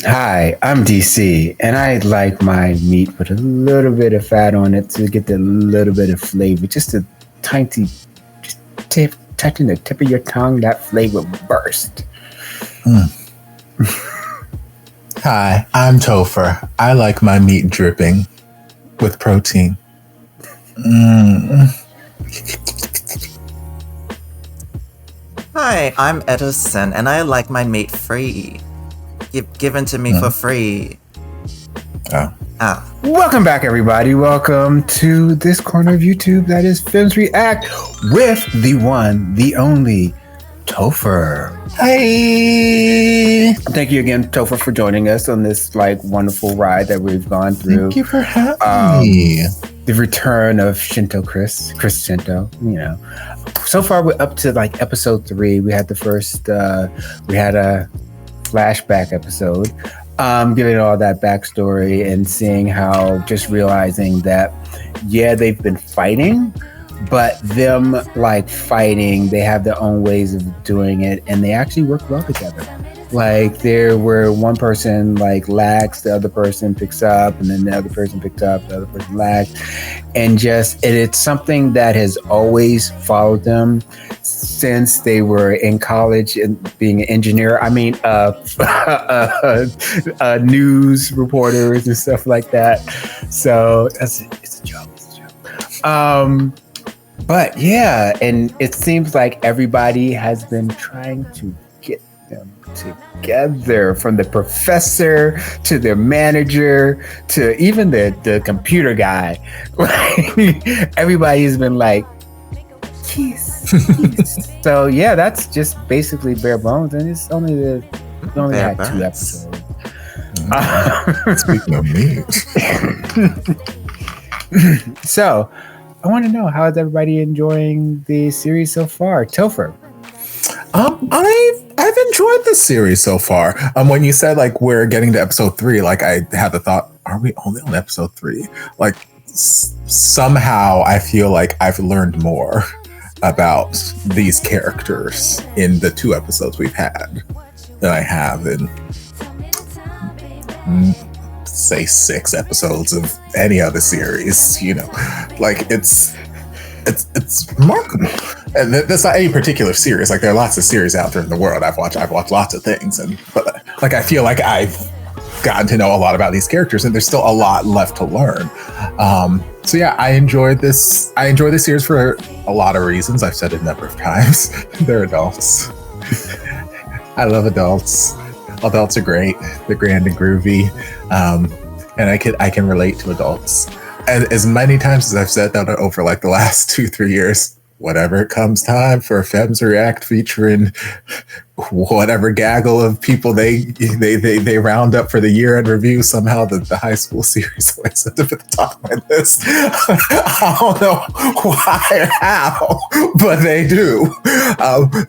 Hi, I'm DC, and I like my meat with a little bit of fat on it to get the little bit of flavor. Just a tiny, just tip, touching the tip of your tongue, that flavor burst. Hi, I'm Topher. I like my meat dripping with protein. Hi, I'm Edison, and I like my meat free. Given to me for free. Welcome back, everybody. Welcome to this corner of YouTube that is Femmes React with the one, the only, Topher. Hey! Thank you again, Topher, for joining us on this wonderful ride that we've gone through. Thank you for having me. The return of Chris Shinto, So far, we're up to episode 3. We had the first, we had a flashback episode, giving all that backstory and seeing how just realizing that, they've been fighting, but them fighting, they have their own ways of doing it, and they actually work well together. There where one person lags, the other person picks up, and then the other person picks up, the other person lags, and it's something that has always followed them since they were in college and being an engineer. I mean, news reporters and stuff like that. So it's a joke. But yeah, and it seems like everybody has been trying to get them together, from the professor to their manager to even the computer guy. Everybody's been kiss. So yeah, that's just basically bare bones, and it's only had 2 episodes. Speaking of me. So I want to know, how is everybody enjoying the series so far? Topher. I've enjoyed this series so far. When you said we're getting to episode 3, I had the thought, are we only on episode 3? Somehow I feel like I've learned more about these characters in the 2 episodes we've had than I have in say 6 episodes of any other series. It's remarkable. And that's not any particular series. There are lots of series out there in the world. I've watched lots of things, but I feel like I've gotten to know a lot about these characters, and there's still a lot left to learn. So yeah, I enjoy this series for a lot of reasons. I've said it a number of times. They're adults. I love adults. Adults are great. They're grand and groovy, and I can relate to adults. And as many times as I've said that over the last 2-3 years, whenever it comes time for Femmes React featuring whatever gaggle of people they round up for the year-end review, somehow the high school series always ends up at the top of my list. I don't know why or how, but they do.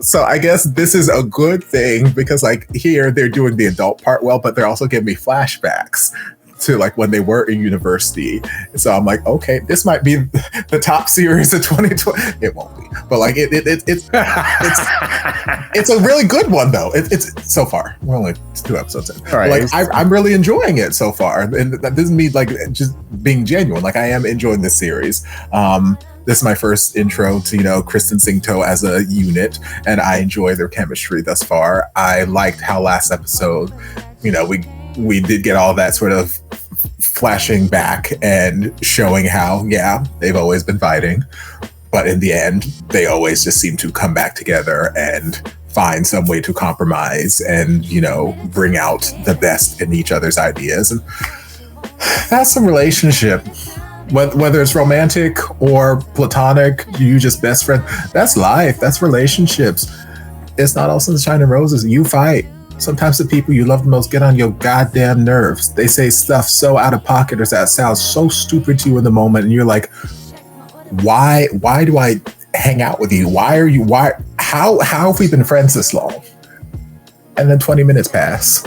So I guess this is a good thing, because here they're doing the adult part well, but they're also giving me flashbacks to when they were in university. So I'm okay, this might be the top series of 2020. It won't be, but it's a really good one though. It's so far, we're only 2 episodes in. Right. I'm really enjoying it so far, and that doesn't mean just being genuine. I am enjoying this series. This is my first intro to Kristen Singto as a unit, and I enjoy their chemistry thus far. I liked how last episode, we did get all that sort of flashing back and showing how, they've always been fighting, but in the end, they always just seem to come back together and find some way to compromise and, bring out the best in each other's ideas. And that's a relationship. Whether it's romantic or platonic, you just best friend, that's life, that's relationships. It's not all sunshine and roses. You fight. Sometimes the people you love the most get on your goddamn nerves. They say stuff so out of pocket, or that sounds so stupid to you in the moment, and you're like, why do I hang out with you? How have we been friends this long? And then 20 minutes pass.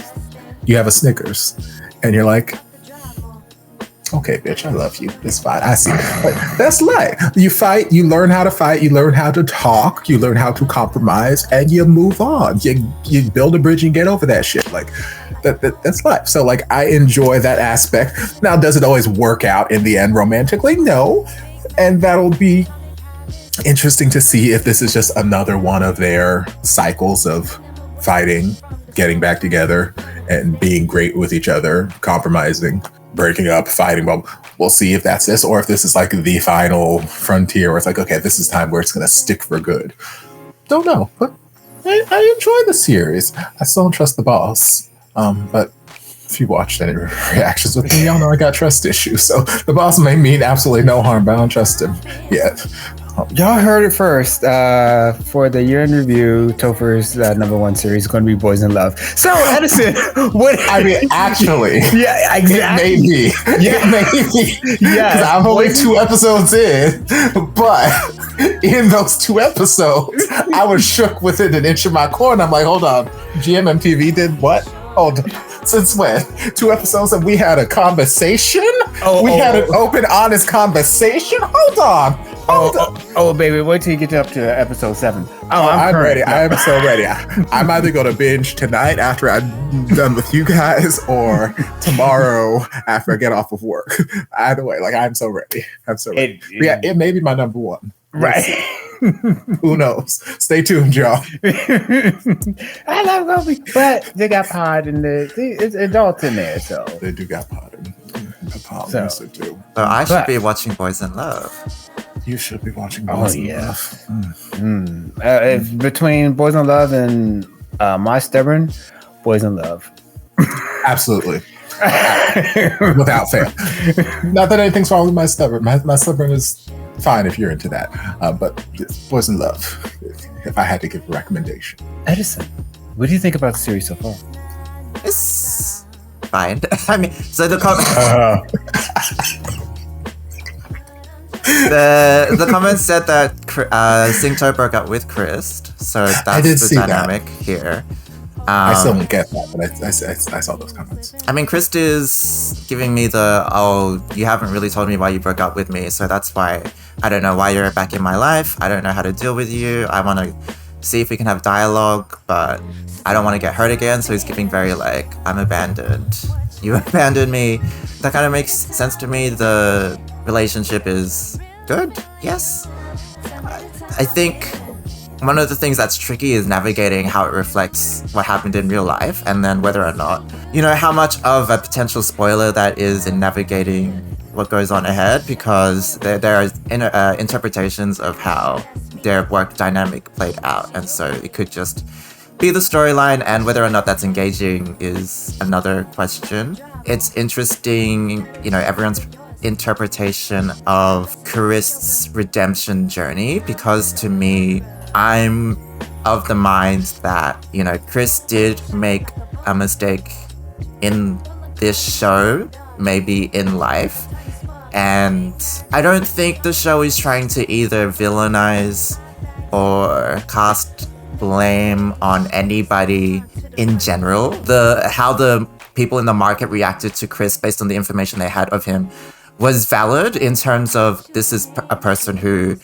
You have a Snickers, and you're like, Okay, bitch, I love you. It's fine. I see. But that's life. You fight, you learn how to fight, you learn how to talk, you learn how to compromise, and you move on. You build a bridge and get over that shit. Like that's life. So like I enjoy that aspect. Now, does it always work out in the end romantically? No. And that'll be interesting to see if this is just another one of their cycles of fighting, getting back together, and being great with each other, compromising, breaking up, fighting. Well, we'll see if that's this, or if this is like the final frontier where it's like, okay, this is time where it's going to stick for good. Don't know, but I enjoy the series. I still don't trust the boss. But if you watched any reactions with me, y'all know I got trust issues. So the boss may mean absolutely no harm, but I don't trust him yet. Y'all heard it first. For the year in review, Topher's #1 series is going to be Boys in Love. So, Edison, what? I mean, actually, yeah, exactly. It may be. Yeah. It may be. Yeah, because I'm only 2 episodes in, but in those 2 episodes, I was shook within an inch of my core, and I'm like, hold on, GMMTV did what? Hold on. Since when? 2 episodes and we had a conversation? We had an open, honest conversation? Hold on. Baby, wait till you get up to episode 7. I'm ready. I am so ready. I'm either going to binge tonight after I'm done with you guys or tomorrow after I get off of work. Either way, like I'm so ready. I'm so ready. It may be my #1. Right. Who knows? Stay tuned, y'all. I love Gobi, but they got pod in it's adults in there, so they do got pod in so too. So I should be watching Boys in Love. You should be watching Boys in Love. If between Boys in Love and My Stubborn, Boys in Love. Absolutely. Without fail. Not that anything's wrong with My Stubborn. My Stubborn is fine if you're into that. But Boys in Love, if I had to give a recommendation. Edison, what do you think about the series so far? It's fine. I mean, so the the comments said that Singto broke up with Chris, so that's the dynamic here. I still don't get that, but I saw those comments. I mean, Chris is giving me you haven't really told me why you broke up with me, so that's why I don't know why you're back in my life. I don't know how to deal with you. I want to see if we can have dialogue, but I don't want to get hurt again, so he's giving very like, I'm abandoned. You abandoned me. That kind of makes sense to me. The relationship is good, yes. I think one of the things that's tricky is navigating how it reflects what happened in real life, and then whether or not, how much of a potential spoiler that is in navigating what goes on ahead, because there are interpretations of how their work dynamic played out, and so it could just be the storyline, and whether or not that's engaging is another question. It's interesting, everyone's interpretation of Chris's redemption journey, because to me, I'm of the mind that, Chris did make a mistake in this show, maybe in life. And I don't think the show is trying to either villainize or cast blame on anybody in general. How the people in the market reacted to Chris based on the information they had of him was valid in terms of this is a person who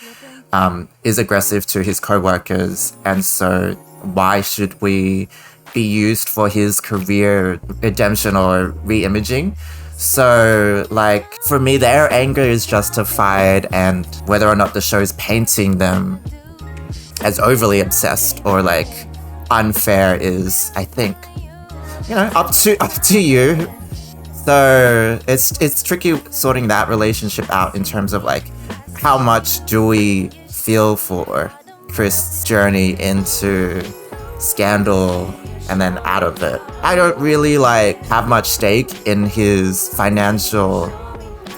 is aggressive to his co-workers, and so why should we be used for his career redemption or re-imaging? So, like, for me, their anger is justified, and whether or not the show's painting them as overly obsessed or, like, unfair is, I think, up to you. So, it's tricky sorting that relationship out in terms of, like, how much do we feel for Chris' journey into scandal and then out of it. I don't really have much stake in his financial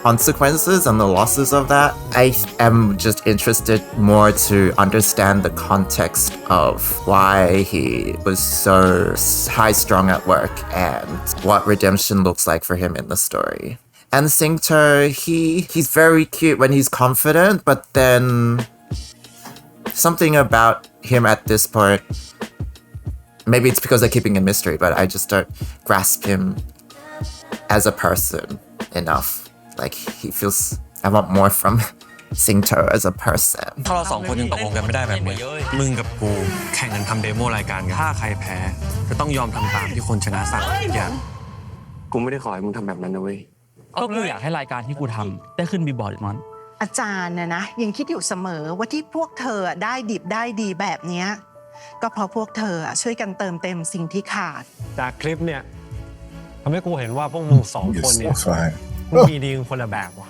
consequences and the losses of that. I am just interested more to understand the context of why he was so high-strung at work and what redemption looks like for him in the story. And Singto, he's very cute when he's confident, but then something about him at this point, maybe it's because they're keeping a mystery, but I just don't grasp him as a person enough. like he feels I want more from Singto as a person ถ้าเราสองคนยังตกลงกันไม่ได้แบบนี้มึงกับกูแข่งกันทำเดโมรายการกันถ้าใครแพ้จะต้องยอมทำตามที่คนชนะสั่งอย่างกูไม่ได้ขอให้มึงทำแบบนั้นนะเว้ยก็กูอยากให้รายการที่กูทำได้ขึ้นบีบอร์ดมันอาจารย์นะยังคิดอยู่เสมอว่าที่พวกเธอได้ดิบได้ดีแบบเนี้ยก็เพราะพวกเธอช่วยกันเติมเต็มสิ่งที่ขาดจากคลิปเนี่ยทำให้กูเห็นว่าพวกมึงสองคนเนี่ยมึงมีดีคนละแบบว่ะ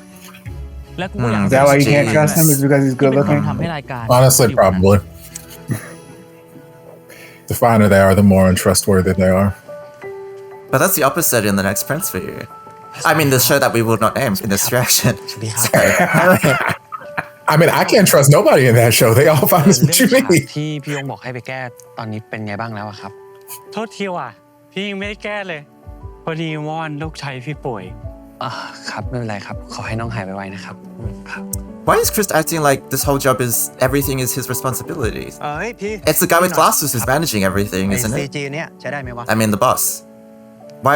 และกูอยาก Is that why you can't trust him? Is because he's good looking? ทำให้รายการ Honestly, probably. The finer they are, the more untrustworthy they are. But that's the opposite in the next Prince for you. I mean, the show that we will not name in this reaction. I mean, I can't trust nobody in that show. They all find us what you mean. ที่พี่ยงบอกให้ไปแก้ตอนนี้เป็นไงบ้างแล้วครับโทษทีว่ะพี่ยังไม่ได้แก้เลยพอดีว่อนลูกชายพี่ป่วยครับไม่เป็นไรครับขอให้น้องหายไวๆนะครับครับ Why is Chris acting like this whole job is everything is his responsibility? พี่ It's the guy with glasses who's managing everything, isn't it? CG เนี่ยใช้ได้ไหมวะ I mean, the boss. Why?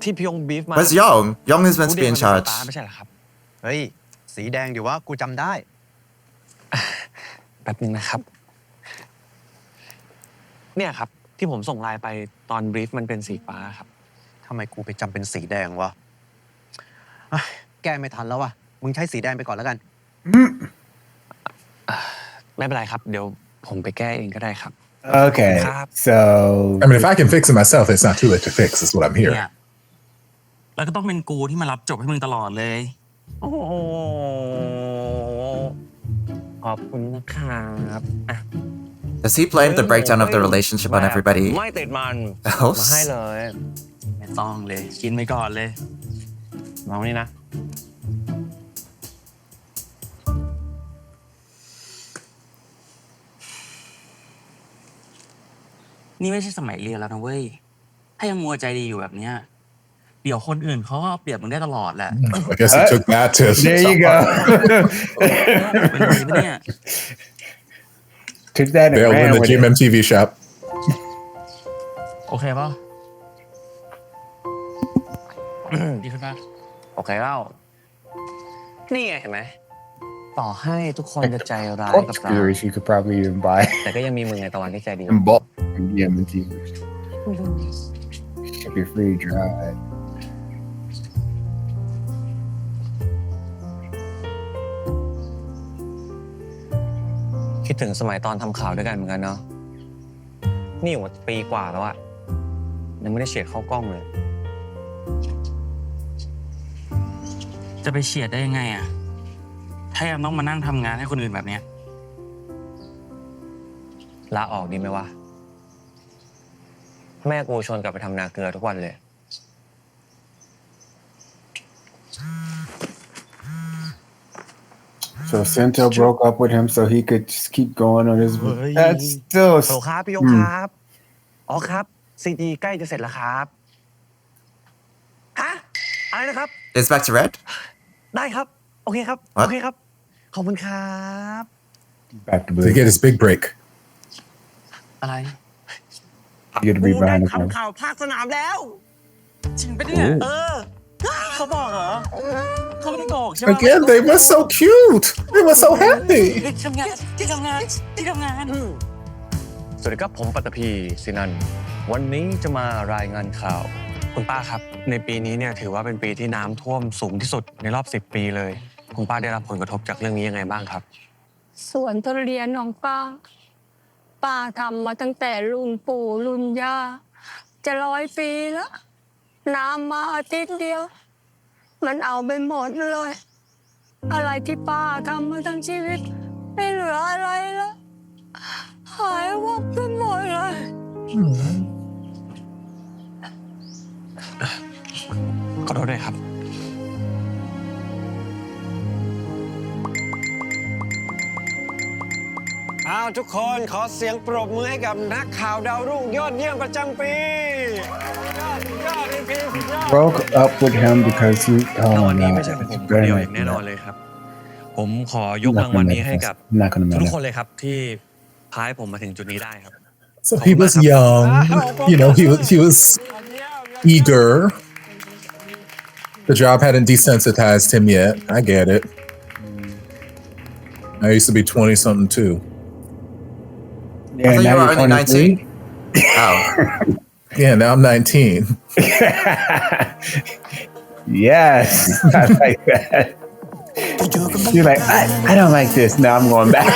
ที่พี่ยงบีฟมา Where's Young? Young is meant to be in charge. ไม่ใช่เหรอครับเฮ้ยสีแดงดิว่ากูจำได้แป๊บนึงนะครับเนี่ยครับที่ผมส่งไลน์ไปตอนบรีฟมันเป็นสีฟ้าครับทำไมกูไปจำเป็นสีแดงวะแก้ไม่ทันแล้ววะมึงใช้สีแดงไปก่อนแล้วกันไม่เป็นไรครับเดี๋ยวผมไปแก้เองก็ได้ครับ Okay, so I mean, if I can fix it myself, it's not too late to fix. Is what I'm hearing. แล้วก็ต้องเป็นกูที่มารับจบให้มึงตลอดเลยโอ้โหขอบคุณนะครับ Does he blame the breakdown of the relationship on everybody ไม่ติดมัน else? มาให้เลยไม่ต้องเลยกินไปก่อนเลยมองนี่นะนี่ไม่ใช่สมัยเรียนแล้วนะเว้ยถ้ายังมัวใจดีอยู่แบบเนี้ยเดี๋ยวคนอื่นเขาก็เปรียบมึงได้ตลอดแหละ I guess it took that to. there you go. เป็นไรปะเนี่ย Took that and They'll ran win the with it. GMMTV shop. โอเคป่ะดีขึ้นป่ะโอเคเล่านี่ไงเห็นไหมต่อให้ทุกคนจะใจร้ายกับเรา Series you could probably even buy แต่ก็ยังมีมึงในตะวันที่ใจดี in bulk from GMMTV. Should be free drive. คิดถึงสมัยตอนทำข่าวด้วยกันเหมือนกันเนาะนี่อยู่มาปีกว่าแล้วอะยังไม่ได้เฉียดเข้ากล้องเลยจะไปเฉียดได้ยังไงอะถ้ายังต้องมานั่งทำงานให้คนอื่นแบบเนี้ยลาออกดีไหมวะแม่กูชวนกลับไปทำนาเกลือทุกวันเลย So Sento broke up with him so he could just keep going on his. That's still. โหลครับพี่ยงครับอ๋อครับซีดีใกล้จะเสร็จแล้วครับฮะอะไรนะครับ It's back to red? ได้ครับโอเคครับ What? โอเคครับขอบคุณครับ Back to To blue. get his big break. อะไร You get to be กูได้ behind the ทำ camera. ข่าวภาคสนามแล้ว จริงปะเนี่ย เขาบอกเหรอ เขาไม่ได้โกหกใช่ไหม Again, they were so cute. They were so happy. ทำงานที่ทำงานที่ทำงาน สวัสดีครับผมปัตตภีสินันท์วันนี้จะมารายงานข่าวคุณป้าครับในปีนี้เนี่ยถือว่าเป็นปีที่น้ำท่วมสูงที่สุดในรอบ10 ปีเลยคุณป้าได้รับผลกระทบจากเรื่องนี้ยังไงบ้างครับสวนทุเรียนของป้าทำมาตั้งแต่รุ่นปู่รุ่นย่าจะ100 ปีแล้วน้ำมาอาทิตย์เดียวมันเอาไปหมดเลยอะไรที่ป้าทำมาทั้งชีวิตไม่เหลืออะไรแล้วหายวับไปหมดเลยขอโทษด้วยครับทุกคนขอเสียงปรบมือให้กับนักข่าวดาวรุ่งยอดเยี่ยมประจำปียอด EP Broke up with him because he. ราง Oh วัล my นี้ god. ไม่ใช่เป็นผมคนเดียวอย่างแน่นอนเลยครับผมขอยกรางวัลนี้ให้กับ Not gonna ทุก matter. คนเลยครับที่พาให้ผมมาถึงจุดนี้ได้ครับ So he was young. You know, he was eager. The job hadn't desensitized him yet. I get it. I used to be 20 something too. Yeah, you now were you're only 23. 19. Oh. Yeah, now I'm 19. Yes, I like that. You're like, I don't like this. Now I'm going back.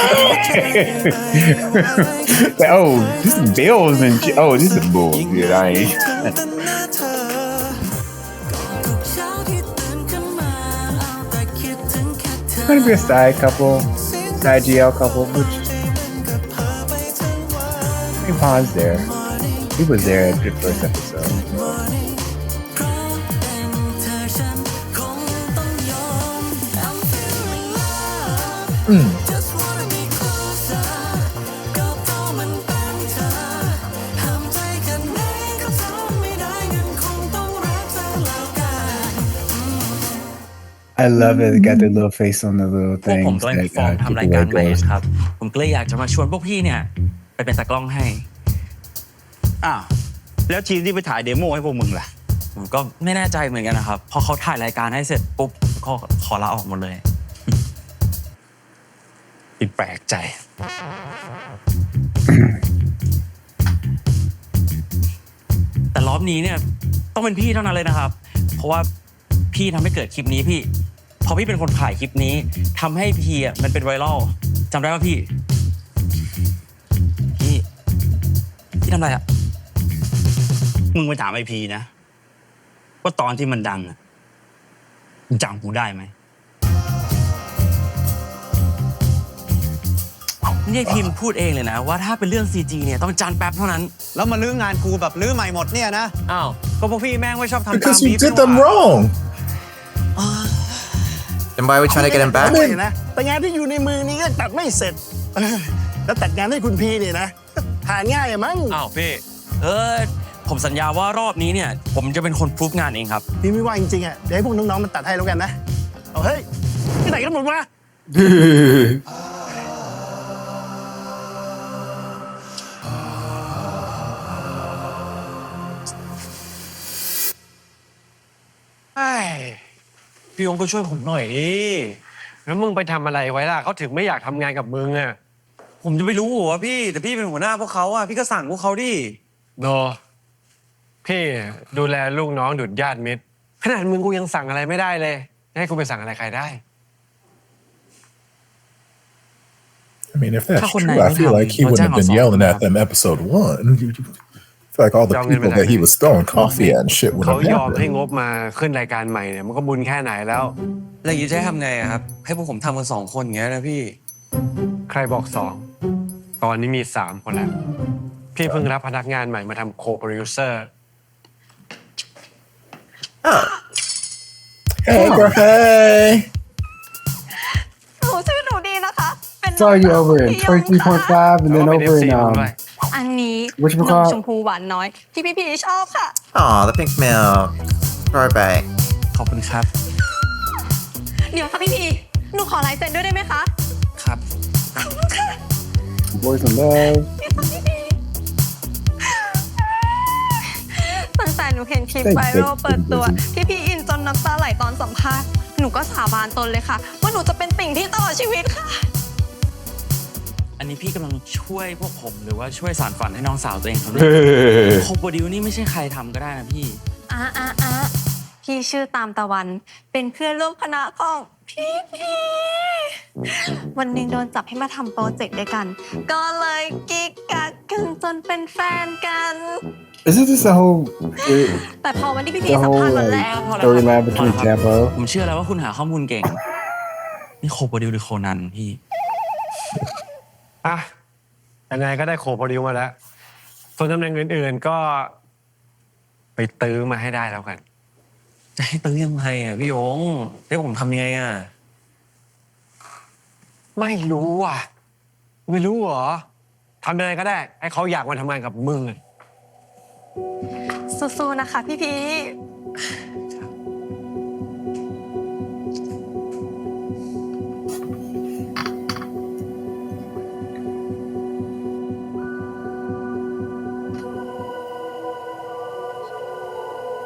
Like, oh, this is bills and oh, this is bullshit. I ain't. Gonna be a side couple, side GL couple, which Pon's there. He was there at the first episode. I love it. They got their little face on the little พวก thing. ผมกำลังฟอร์มทำรายการใหม่ครับ ผมก็เลยอยากจะมาชวนพวกพี่เนี่ยไปเป็นตากล้องให้ อ้าวแล้วทีมที่ไปถ่ายเดโมให้พวกมึงล่ะ ผมก็ไม่แน่ใจเหมือนกันนะครับ พอเขาถ่ายรายการให้เสร็จปุ๊บก็ขอลาออกหมดเลย อีกแปลกใจ แต่รอบนี้เนี่ยต้องเป็นพี่เท่านั้นเลยนะครับ เพราะว่าพี่ทำให้เกิดคลิปนี้พี่ พอพี่เป็นคนถ่ายคลิปนี้ทำให้พี่อ่ะมันเป็นไวรัลจำได้ป่ะพี่ทำอะไรอ่ะ มึงไปถามไอพีนะว่าตอนที่มันดังอะจำกูได้ไหม นี่พิมพ์พูดเองเลยนะว่าถ้าเป็นเรื่อง CG เนี่ยต้องจานแป๊บเท่านั้น แล้วมาลื้องานกูแบบลื้อใหม่หมดเนี่ยนะ อ้าวก็พวกพี่แม่งไม่ชอบทำตาม Because บี you ฟ did them wrong. Then why are we trying to get him back? นะแต่งานที่อยู่ในมือนี้ก็ตัดไม่เสร็จ แล้วตัดงานให้คุณพีเนี่ยนะหาง่ายอะมั้ง อ้าวพี่ผมสัญญาว่ารอบนี้เนี่ยผมจะเป็นคนพรูฟงานเองครับ พี่ไม่ว่าจริงๆอะเดี๋ยวให้พวกน้องๆมันตัดให้แล้วกันนะเอาเฮ้ยที่ไหนกันหมดวะ พี่องก็ช่วยผมหน่อยดิ แล้วมึงไปทำอะไรไว้ล่ะเขาถึงไม่อยากทำงานกับมึงอ่ะ ผมจะไปรู้เหรอพี่แต่พี่เป็นหัวหน้าพวกเขาอ่ะพี่ก็สั่งพวกเขาดิ โนพี่ดูแลลูกน้องดุจญาติมิตรขนาดมึงกูยังสั่งอะไรไม่ได้เลยให้กูไปสั่งอะไรใครได้ I mean, if that's true, I feel like he wouldn't have been yelling at them episode 1. I feel like all the people that he was throwing coffee at and shit เขา wouldn't ยอม have ให้ happened. งบมาขึ้นรายการใหม่เนี่ยมันก็บุญแค่ไหนแล้ว แล้วอย่างนี้จะให้ทำไงอะครับให้พวกผมทำกัน2 คนอย่างเงี้ยนะพี่ ใครบอก2ตอนนี้มี3 คนแล้วพี่เพิ่งรับพนักงานใหม่มาทำโคโปรดิวเซอร์ Hey, girl, hey. หนูชื่อหนูดีนะคะ เป็น Saw you over in 23.5 and then over in อันนี้ What you นม call ชมพูหวานน้อยที่พี่ชอบค่ะ Aw, the pink milk. Throwback. ขอบคุณครับ เดี๋ยวค่ะพี่หนูขอลายเซ็นด้วยได้ไหมคะ ครับ Boys in Love. ตั้งแต่หนูเห็นคลิปไวรัลเปิดตัวพี่อินจนน้ำตาไหลตอนสัมภาษณ์หนูก็สาบานตนเลยค่ะว่าหนูจะเป็นติ่งที่ตลอดชีวิตค่ะ อันนี้พี่กำลังช่วยพวกผมหรือว่าช่วยสานฝันให้น้องสาวตัวเองครับโคโปรดิวนี่ไม่ใช่ใครทำก็ได้นะพี่ พี่ชื่อตามตะวันเป็นเพื่อนร่วมคณะของพี่วันหนึงโดนจับให้มาทำโปรเจกต์ด้วยกัน ก็เลยกิ๊กกักกันจนเป็นแฟนกัน Isn't this the whole แต่พอวันที่พี่ the สัม whole ภาษณ์วันแร like ก storyline between Tampo? ผมเชื่อแล้วว่าคุณหาข้อมูลเก่ง นี่โคโปรดิวหรือโคนันพี่ อ่ะยังไงก็ได้โคโปรดิวมาแล้วส่วนตำแหน่งอื่นๆก็ไปตื้อมาให้ได้แล้วกัน จะให้ตื้อยังไงอ่ะพี่ยงให้ผมทำยังไงอ่ะ ไม่รู้อ่ะไม่รู้เหรอทำยังไงก็ได้ให้เขาอยากมาทำงานกับมึงอะ สู้ๆนะคะพี่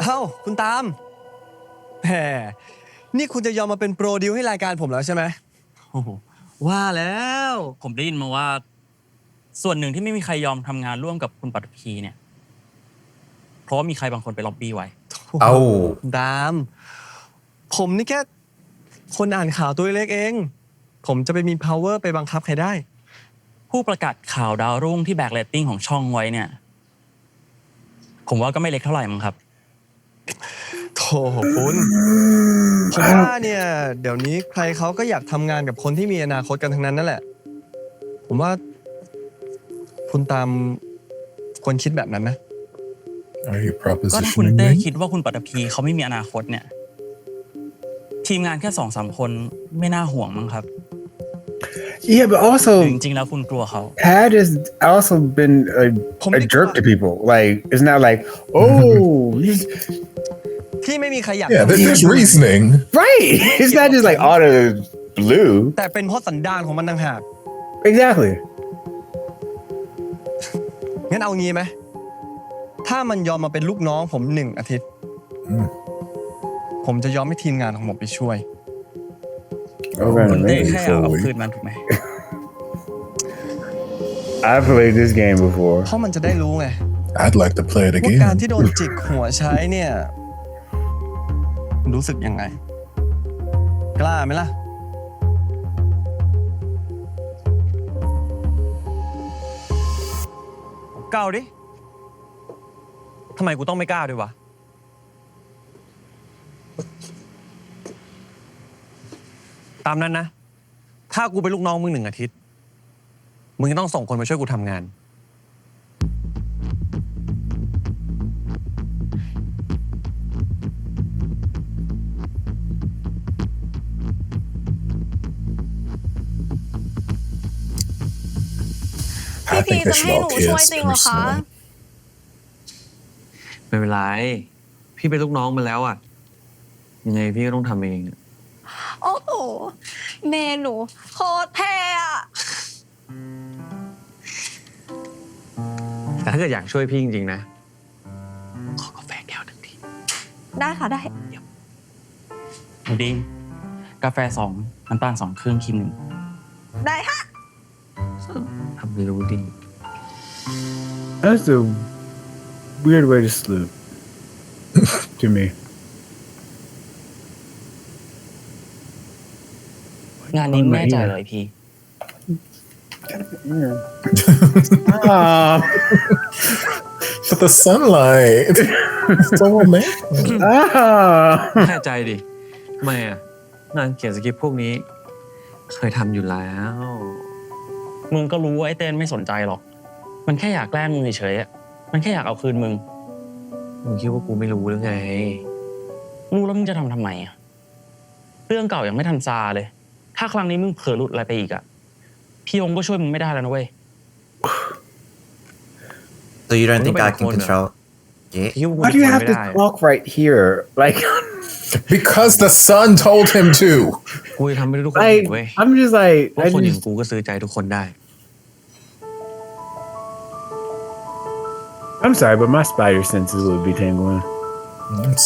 เอ้าคุณตาม แหมนี่คุณจะยอมมาเป็นโปรดิวให้รายการผมแล้วใช่ไหมโอ้โหว่าแล้วผมได้ยินมาว่า ส่วนหนึ่งที่ไม่มีใครยอมทำงานร่วมกับคุณปัตภีเนี่ยเพราะว่ามีใครบางคนไปล็อบบี้ไว้ดามผมนี่แค่คนอ่านข่าวตัวเล็กเองผมจะไปมี power ไปบังคับใครได้ผู้ประกาศข่าวดาวรุ่งที่แบกเรตติ้งของช่องไว้เนี่ยผมว่าก็ไม่เล็กเท่าไหร่มั้งครับโธ่คุณผมว่าเนี่ยเดี๋ยวนี้ใครเขาก็อยากทำงานกับคนที่มีอนาคตกันทั้งนั้นนั่นแหละผมว่าคุณตามควรคิดแบบนั้นนะก็ถ้าคุณเต้คิดว่าคุณปัตภีเขาไม่มีอนาคตเนี่ยทีมงานแค่ 2-3 คนไม่น่าห่วงมั้งครับ Yeah, but also จริงๆแล้วคุณกลัวเขา Pat has also been a jerk to people. Like it's not likeที่ไม่มีใครอยาก Yeah, there's reasoning. Right. It's not just like out of blue. แต่เป็นเพราะสันดานของมันต่างหาก Exactly. งั้นเอางี้ไหมถ้ามันยอมมาเป็นลูกน้องผม1 อาทิตย์ผมจะยอมให้ทีมงานของผมไปช่วยคุณเต้แค่เอาคืนมันถูกไหม I've played this game before. เพราะมันจะได้รู้ไง I'd like to play it ว่า again. การที่โดนจิกหัวใช้เนี่ยรู้สึกยังไงกล้าไหมล่ะก้าวดิทำไมกูต้องไม่กล้าด้วยวะตามนั้นนะถ้ากูเป็นลูกน้องมึง1 อาทิตย์มึงจะต้องส่งคนมาช่วยกูทำงานพี่จะให้หนูช่วยจริงเหรอคะไม่เป็นไรพี่เป็นลูกน้องมาแล้วอ่ะยังไงพี่ก็ต้องทำเองโอ้โหเมนูโคตรแท้อะแต่ถ้าเกิดอยากช่วยพี่จริงๆนะขอกาแฟแก้วนึงทีได้ค่ะได้ดีกาแฟ2น้ำตาล2 ครึ่งครีม1ได้ค่ะทำไม่รู้ดิ That's a weird way to sleep to me. งานนี้แน่ใจเลยพี่ But the sunlight, it's so romantic. แน่ใจดิทำไมอ่ะงานเขียนสคริปต์พวกนี้เคยทำอยู่แล้วมึงก็รู้ว่าไอ้เต้นไม่สนใจหรอกมันแค่อยากแกล้งมึงเฉยๆมันแค่อยากเอาคืนมึงคิดว่ากูไม่รู้หรือไงรู้แล้วมึงจะทำไมอ่ะเรื่องเก่ายังไม่ทันซาเลยถ้าครั้งนี้มึงเผลอหลุดอะไรไปอีกอ่ะพี่องค์ก็ช่วยมึงไม่ได้แล้วนะเว้ย So you don't think I can control it? Why do you have to talk right here? Like because the sun told him to. กูจะทำให้ทุกคนเว้ย I'm just like พวกคนอย่างกูก็ซื้อใจทุกคนได้ I'm sorry, but my spider senses would be tingling.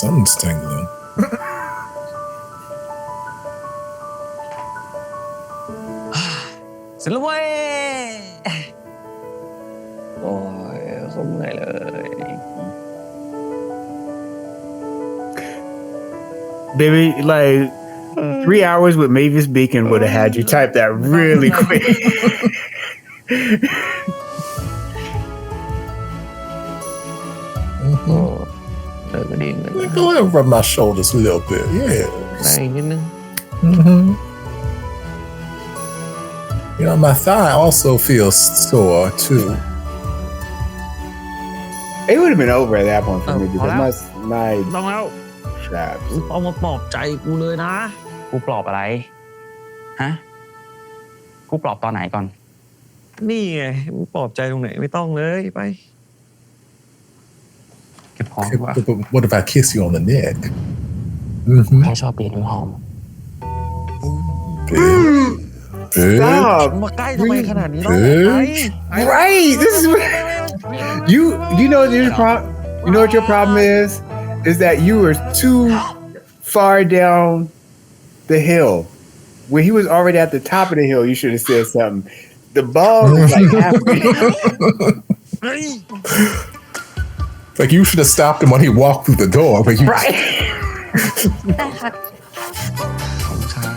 Something's tingling. เสร็จแล้วเว้ยโอ้ยโคตรเมื่อยเลย Baby, like 3 hours with Mavis Beacon would have had you type that really quick. Go ahead and rub my shoulders a little bit. Yeah. You know, my thigh also feels sore too. It would have been over at that point for me because my ต้องแล้ว straps. เอามาปลอบใจกูเลยนะกูปลอบอะไรฮะกูปลอบตอนไหนก่อนนี่ไงมึงปลอบใจตรงไหนไม่ต้องเลยไปเก็บของดีกว่า What if I kiss you on the neck? แค่ชอบปีนหอม Stop. มาใกล้ทำไมขนาดนี้ Right. This is you know what your problem is that you are too far down the hill. When he was already at the top of the hill, you should have said something. The ball was like halfway. Like you should have stopped him when he walked through the door. But you Right. ได้ค่ะ ขอบคุณครับ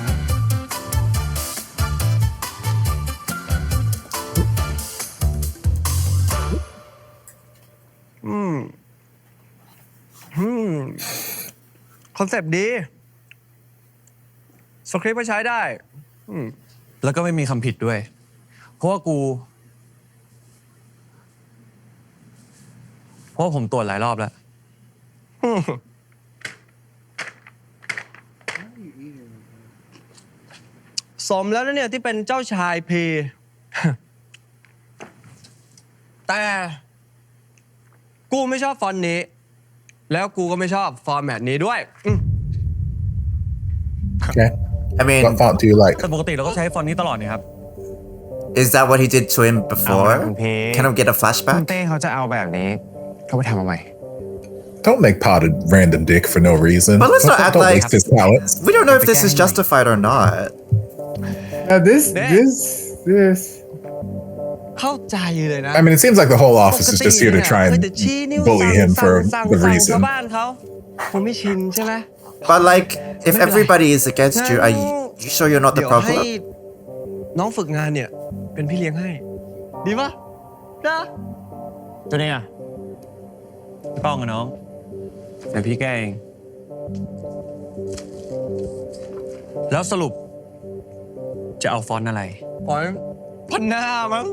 คอนเซปต์ดีสคริปต์ก็ใช้ได้ แล้วก็ไม่มีคำผิดด้วย เพราะว่าผมตรวจหลายรอบแล้ว สมแล้วนะเนี่ยที่เป็นเจ้าชายพี แต่กูไม่ชอบฟอนต์นี้ แล้วกูก็ไม่ชอบฟอร์แมตนี้ด้วย okay. I mean, What font do you like? แต่ปกติเราก็ใช้ฟอนต์นี้ตลอดนี่ครับ is that what he did to him before? Can I get a คุณ flashback? เต้เขาจะเอาแบบนี้เขาไปทำเอาใหม่ Don't make Pod a random dick for no reason. But let's not act Don't like waste his talents. we don't know if this is justified or not. This. เข้าใจเลยนะ I mean, it seems like the whole office is just here to try and bully him for the ชาว reason. บ้านเขาคุณไม่ชินใช่ไหม But like, if everybody is against you, are you sure you're not the เดี๋ยวให้ problem? น้องฝึกงานเนี่ย เป็นพี่เลี้ยงให้ ดีปะนะ ตัวนี้อ่ะพี่ป้องกับน้องเดี๋ยวพี่แก้เอง แล้วสรุป จะเอาฟอนต์อะไร ปล่อยพันหน้ามั้ง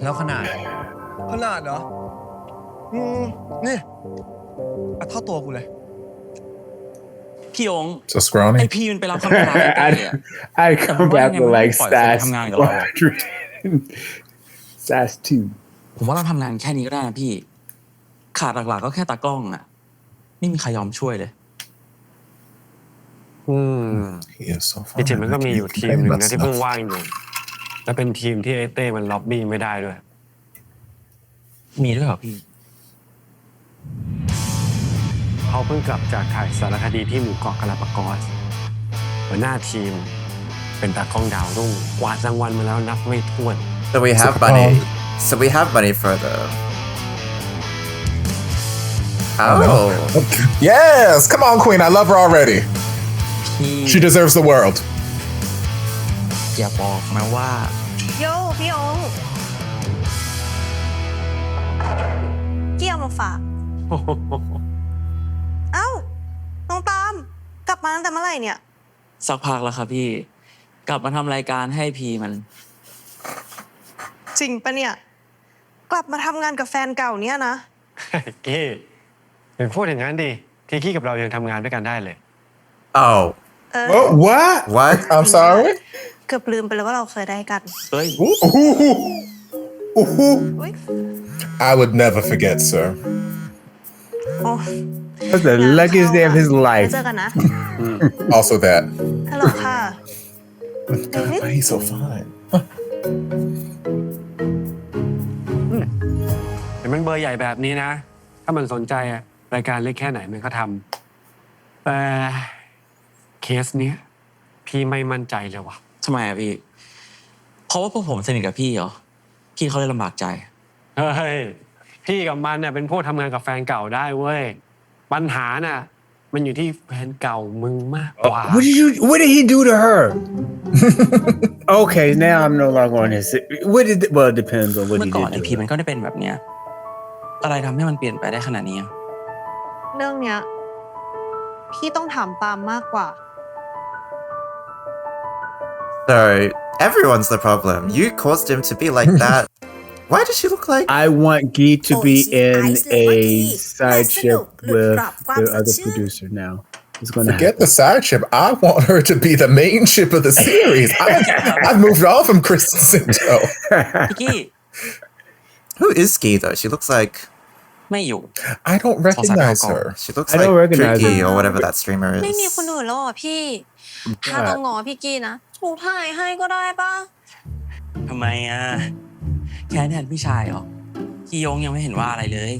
แล้วขนาด ขนาดเหรอ นี่เอาเท่าตัวกูเลย พี่ยง So ไอ scrawny. พีมันไปรับคำท้าไอ้เต้อะ I come back with like Sass Sass 100. Sass 2. ผมว่าเราทำงานแค่นี้ก็ได้นะพี่ ขาดหลักๆก็แค่ตากล้องอ่ะ ไม่มีใครยอมช่วยเลย He is so จริงๆ fun. มันก็มีอยู่ทีมหนึ่งนะที่เพิ่งว่างอยู่ และเป็นทีมที่ไอ้เต้มันล็อบบี้ไม่ได้ด้วย มีด้วยเหรอพี่ เขาเพิ่งกลับจากถ่ายสารคดีที่หมู่เกาะกาลาปากอสหัวหน้าทีมเป็นตากล้องดาวรุ่งกวาดรางวัลมาแล้วนับไม่ถ้วน So we have money. So we have money for the. Oh. Yes, come on, Queen. I love her already. พี่ She deserves the world. อย่าบอกนะว่า โยพี่องเกี่ยวมาฝาก เอ้า น้องตาม กลับมาตั้งแต่เมื่อไหร่เนี่ย สักพักแล้วครับพี่ กลับมาทำรายการให้พีมัน จริงปะเนี่ย กลับมาทำงานกับแฟนเก่าเนี่ยนะ กี้เป็นพูดอย่างนั้นดิทีกี้กับเรายังทำงานด้วยกันได้เลย Oh. What? What? I'm sorry. เกือบลืมไปแล้วว่าเราเคยได้กัน เฮ้ย อุ๊ย I would never forget, sir. โอ้ That's the luckiest day of his ไว้ life. เจอกันนะ Also that. ฮัลโหลค่ะ Why he's so fine. แต่มันเบอร์ใหญ่แบบนี้นะ ถ้ามันสนใจอะรายการเล็กแค่ไหนมันก็ทำแต่เคสเนี้ยพี่ไม่มั่นใจเลยว่ะ ทำไมอะพี่ เพราะว่าพวกผมสนิทกับพี่เหรอ พี่เขาเลยลำบากใจ เฮ้ย พี่กับมันเนี่ยเป็นพวกทำงานกับแฟนเก่าได้เว้ย ปัญหาน่ะ มันอยู่ที่แฟนเก่ามึงมากกว่า What did he do to her? Okay, now I'm no longer on his. Well, it depends on what เมื่ he อก่อน did ไอ to พี her. มันก็ได้เป็นแบบเนี้ย อะไรทำให้มันเปลี่ยนไปได้ขนาดนี้อะ เรื่องเนี้ย พี่ต้องถามปาล์มมากกว่า So everyone's the problem. You caused him to be like that. Why does she look like? I want Gee to be in a side ship with the other producer now. It's going to Forget the side ship. I want her to be the main ship of the series. I've moved on from Kristen Sinto. พี่กี้ Who is Ski though? She looks like ไม่อยู่ I don't recognize her. she looks I don't like recognize Tricky her. or whatever that streamer ไม่มี is. คนอื่นหรอพี่ ถ้าต้องงอพี่กี้นะถูถ่ายให้ก็ได้ปะ ทำไมอ่ะ แค่แทนพี่ชายเหรอ พี่ยงยังไม่เห็นว่าอะไรเลย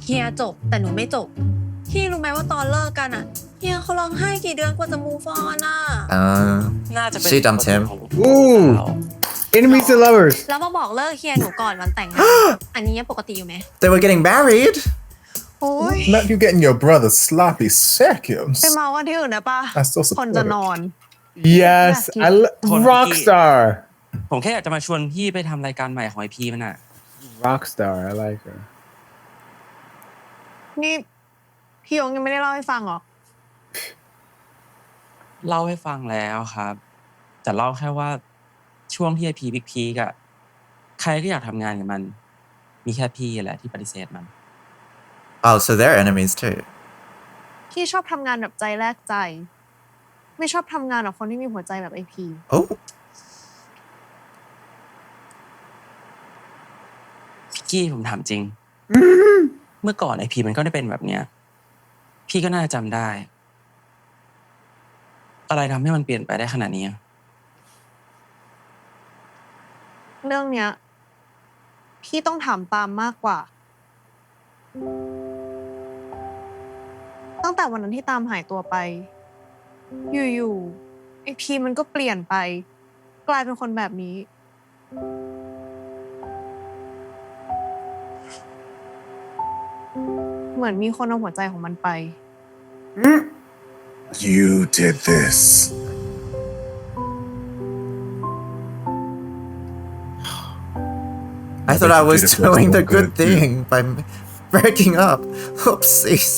เฮียจบแต่หนูไม่จบพี่รู้ไหมว่าตอนเลิกกันอ่ะเฮียเขาร้องไห้กี่เดือนกว่าจะ move on อ่ะ น่าจะเป็น she dumped him. Ooh, enemies to lovers. แล้วมาบอกเลิกเฮียหนูก่อนวันแต่งงาน อันนี้ยังปกติอยู่ไหม They were getting married. โอ้ย Not you getting your brother sloppy seconds. ไปเมากันที่อื่นนะป่ะ I still คน support จะ it. นอน Yes, Rockstar. ผมแค่อยากจะมาชวนพี่ไปทำรายการใหม่ของไอพีมันอ่ะ Rockstar, I like her. นี่พี่ยงยังไม่ได้เล่าให้ฟังหรอ เล่าให้ฟังแล้วครับ แต่เล่าแค่ว่าช่วงที่ไอพีพีกอะใครก็อยากทำงานกับมัน มีแค่พี่แหละที่ปฏิเสธมัน Oh, so they're enemies too. พี่ชอบทำงานแบบใจแลกใจ ไม่ชอบทำงานกับคนที่มีหัวใจแบบไอพี Oh. พี่ผมถามจริง เมื่อก่อนไอพีมันก็ได้เป็นแบบเนี้ย พี่ก็น่าจะจำได้ อะไรทำให้มันเปลี่ยนไปได้ขนาดนี้ เรื่องเนี้ยพี่ต้องถามปาล์มมากกว่า ตั้งแต่วันนั้นที่ตามหายตัวไป อยู่ๆไอพีมันก็เปลี่ยนไป กลายเป็นคนแบบนี้ เหมือนมีคนเอาหัวใจของมันไป You did this. I thought I was doing the good thing by breaking up. Oopsies.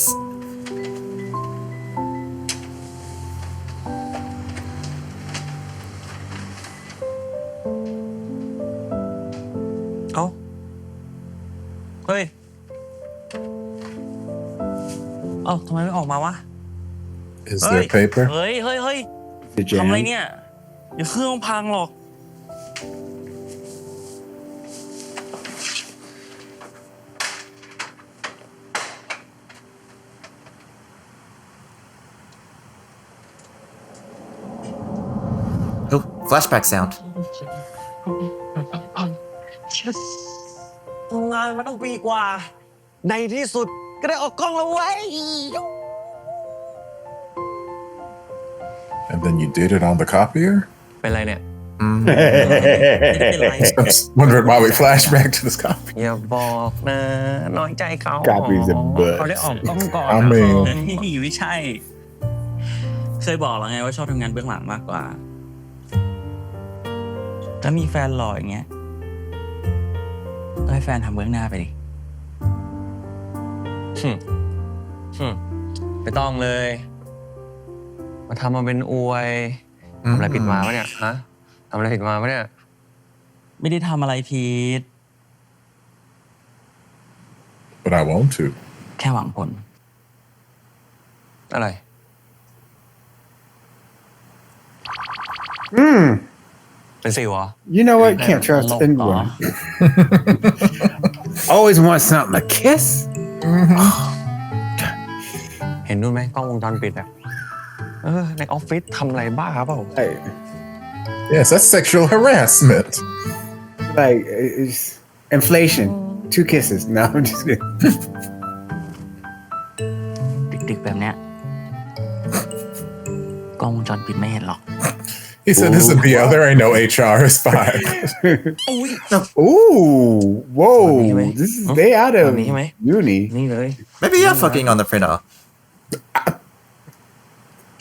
เอ้า เฮ้ย เอ้าทำไมไม่ออกมาวะ Is there paper? เฮ้ย The ทำอะไร jam. เนี่ย เดี๋ยวเครื่องพังหรอก Oh, flashback sound. ทำงานมาตั้งปีกว่า ในที่สุดก็ได้ออกกล้องแล้วเว้ย And then you did it on the copier? เป็นไรเนี่ย I was wondering why we flash back to this copy. อย่าบอกนะ น้อยใจเขา Copies of butts. เขาได้ออกกล้องก่อน I นะ mean ไม่ใช่ เคยบอกแล้วไงว่าชอบทำงานเบื้องหลังมากกว่า ถ้ามีแฟนหล่ออย่างเงี้ยก็ให้แฟนทำเบื้องหน้าไปดิ ไม่ต้องเลย มาทำมาเป็นอวยทำอะไรผิดมาปะเนี่ย ฮะทำอะไรผิดมาปะเนี่ย ไม่ได้ทำอะไรผิด But I want to. แค่หวังผล อะไร เป็นสิวเหรอ You know what? Can't trust anyone. Always want something to kiss. เห็นนู่นไหมกล้องวงจรปิดอะในออฟฟิศทำอะไรบ้าเปล่า Hey, Yes, that's sexual harassment. like it's inflation. 2 kisses. No, I'm just kidding. ดึกๆแบบเนี้ยกล้องวงจรปิดไม่เห็นหรอก He said this would be out. There ain't no HR. It's fine. Ooh, whoa! This is they out of นี่ใช่ไหม uni. นี่เลย Maybe you're fucking on the printer.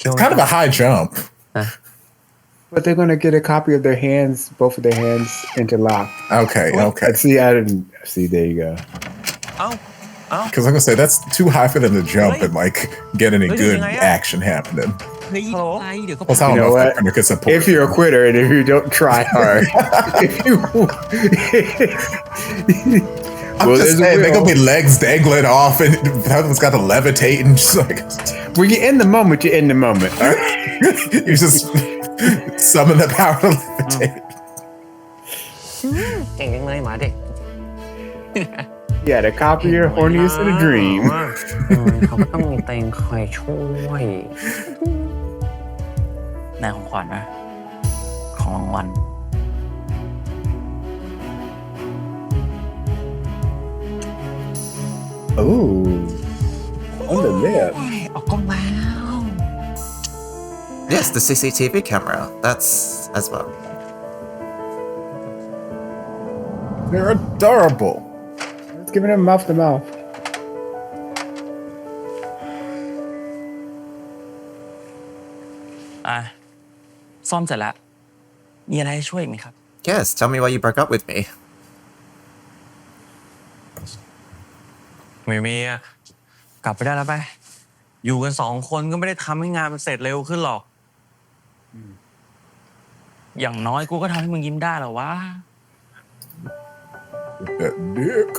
It's kind of a high jump. But they're gonna get a copy of their hands, both of their hands interlocked. Okay. See, I didn't see. There you go. เอ้า Because I'm gonna say that's too high for them to jump and like get any Hey, good yeah. action happening. เฮ้ยไปเดี๋ยวก็ Plus, I don't You know know if what? that printer could support. If you're a quitter and if you don't try hard, if you, I'm well, just there's a saying, they're will. gonna be legs dangling off, and the other one's got to levitate and just like When you're in the moment, you're in the moment. All right? you just summon the power to levitate. เก่งจังเลยหมาเด็ก Yeah, the copier, horniest in a dream. เขาก็ต้องมีเต็งคอยช่วย นายของขวัญนะ ของรางวัล Oh, on the lip. ออกกล้องแล้ว Yes, the CCTV camera. That's as well. They're adorable. It's giving him mouth to mouth. ซ่อมเสร็จแล้วมีอะไรให้ช่วยอีกไหมครับ Yes, tell me why you broke up with me. ไม่มีอะกลับไปได้แล้วไปอยู่กัน2 คนก็ไม่ได้ทำให้งานมันเสร็จเร็วขึ้นหรอกอย่างน้อยกูก็ทำให้มึงยิ้มได้หรอวะ That dick.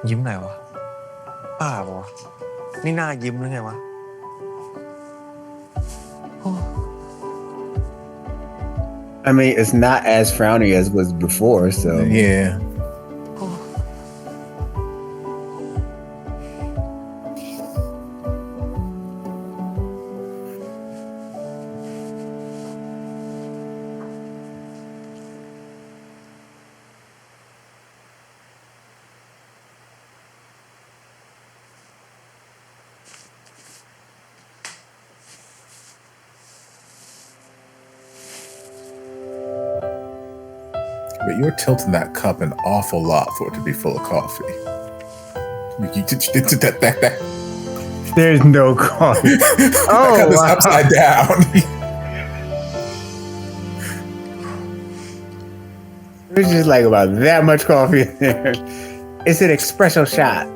ยิ้มไหนวะป้าปะวะนี่น่ายิ้มหรือไงวะ I mean, it's not as frowny as was before, so Yeah. But you're tilting that cup an awful lot for it to be full of coffee. there's no coffee. That cup is upside down. There's just like about that much coffee in there. It's an espresso shot.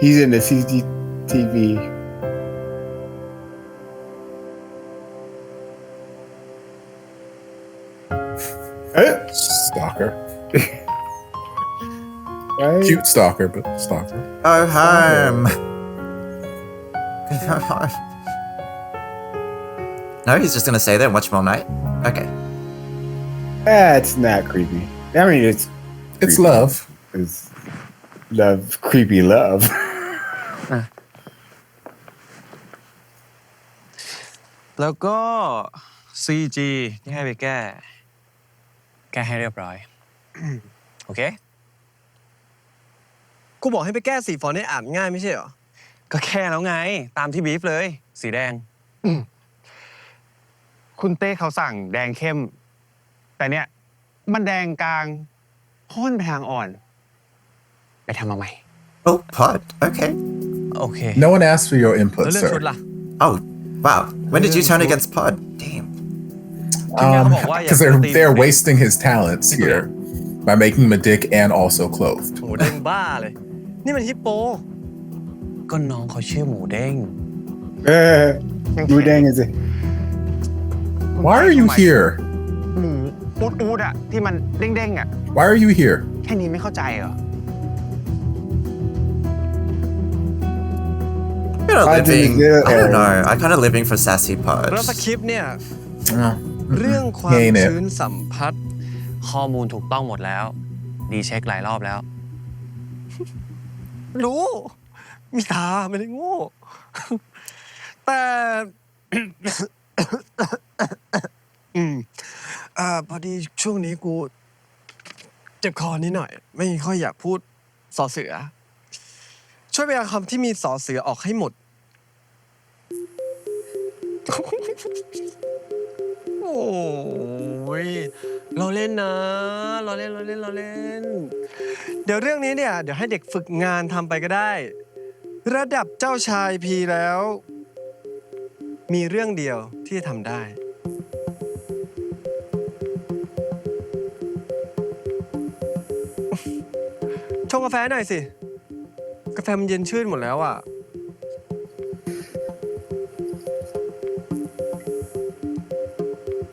He's in the CCTV. Stalker. Right? Cute stalker, but stalker. Go home. Go home. No, he's just gonna stay there and watch him all night? Okay. That's not creepy. I mean, it's creepy. Love. It's love, creepy love. แล้วก็ CG ที่ให้ไปแก้ให้เรียบร้อย โอเค กูบอกให้ไปแก้สีฟอนต์ให้อ่านง่ายไม่ใช่เหรอ ก็แค่แล้วไง ตามที่บีฟเลย สีแดง คุณเต้เขาสั่งแดงเข้ม แต่เนี่ยมันแดงกลางพ่นไปทางอ่อน ไปทำมาใหม่ Oh, pod. Okay. โอเค No one asked for your input, แล้วเรื่อง sir. ชุดล่ะ Oh, wow. When did you turn against pod? Damn. Because they're wasting his talents here by making him a dick and also clothed. หมูเด้งบ้าเลย นี่มันฮิปโป ก็น้องเขาชื่อหมูเด้ง Who dang is it? Why are you here? หมูอูดอะที่มันเด้งๆอะ Why are you here? แค่นี้ไม่เข้าใจเหรอ Kind of living. I don't know. I kind of living for sassy แล้ว pods. สคริปต์เนี่ย Oh. เรื่องความ Ain't it? ชื้นสัมผัส ข้อมูลถูกต้องหมดแล้ว ดีเช็คหลายรอบแล้ว รู้ มีตาไม่ได้โง่ แต่ พอดีช่วงนี้กูเจ็บคอนิดหน่อย ไม่ค่อยอยากพูดสอเสือ ช่วยไปเอาคำที่มีสอเสือออกให้หมด โอ้ยเราเล่นนะเราเล่น เดี๋ยวเรื่องนี้เนี่ยเดี๋ยวให้เด็กฝึกงานทำไปก็ได้ ระดับเจ้าชายพีแล้ว มีเรื่องเดียวที่จะทำได้ ชงกาแฟหน่อยสิ กาแฟมันเย็นชื่นหมดแล้วอ่ะ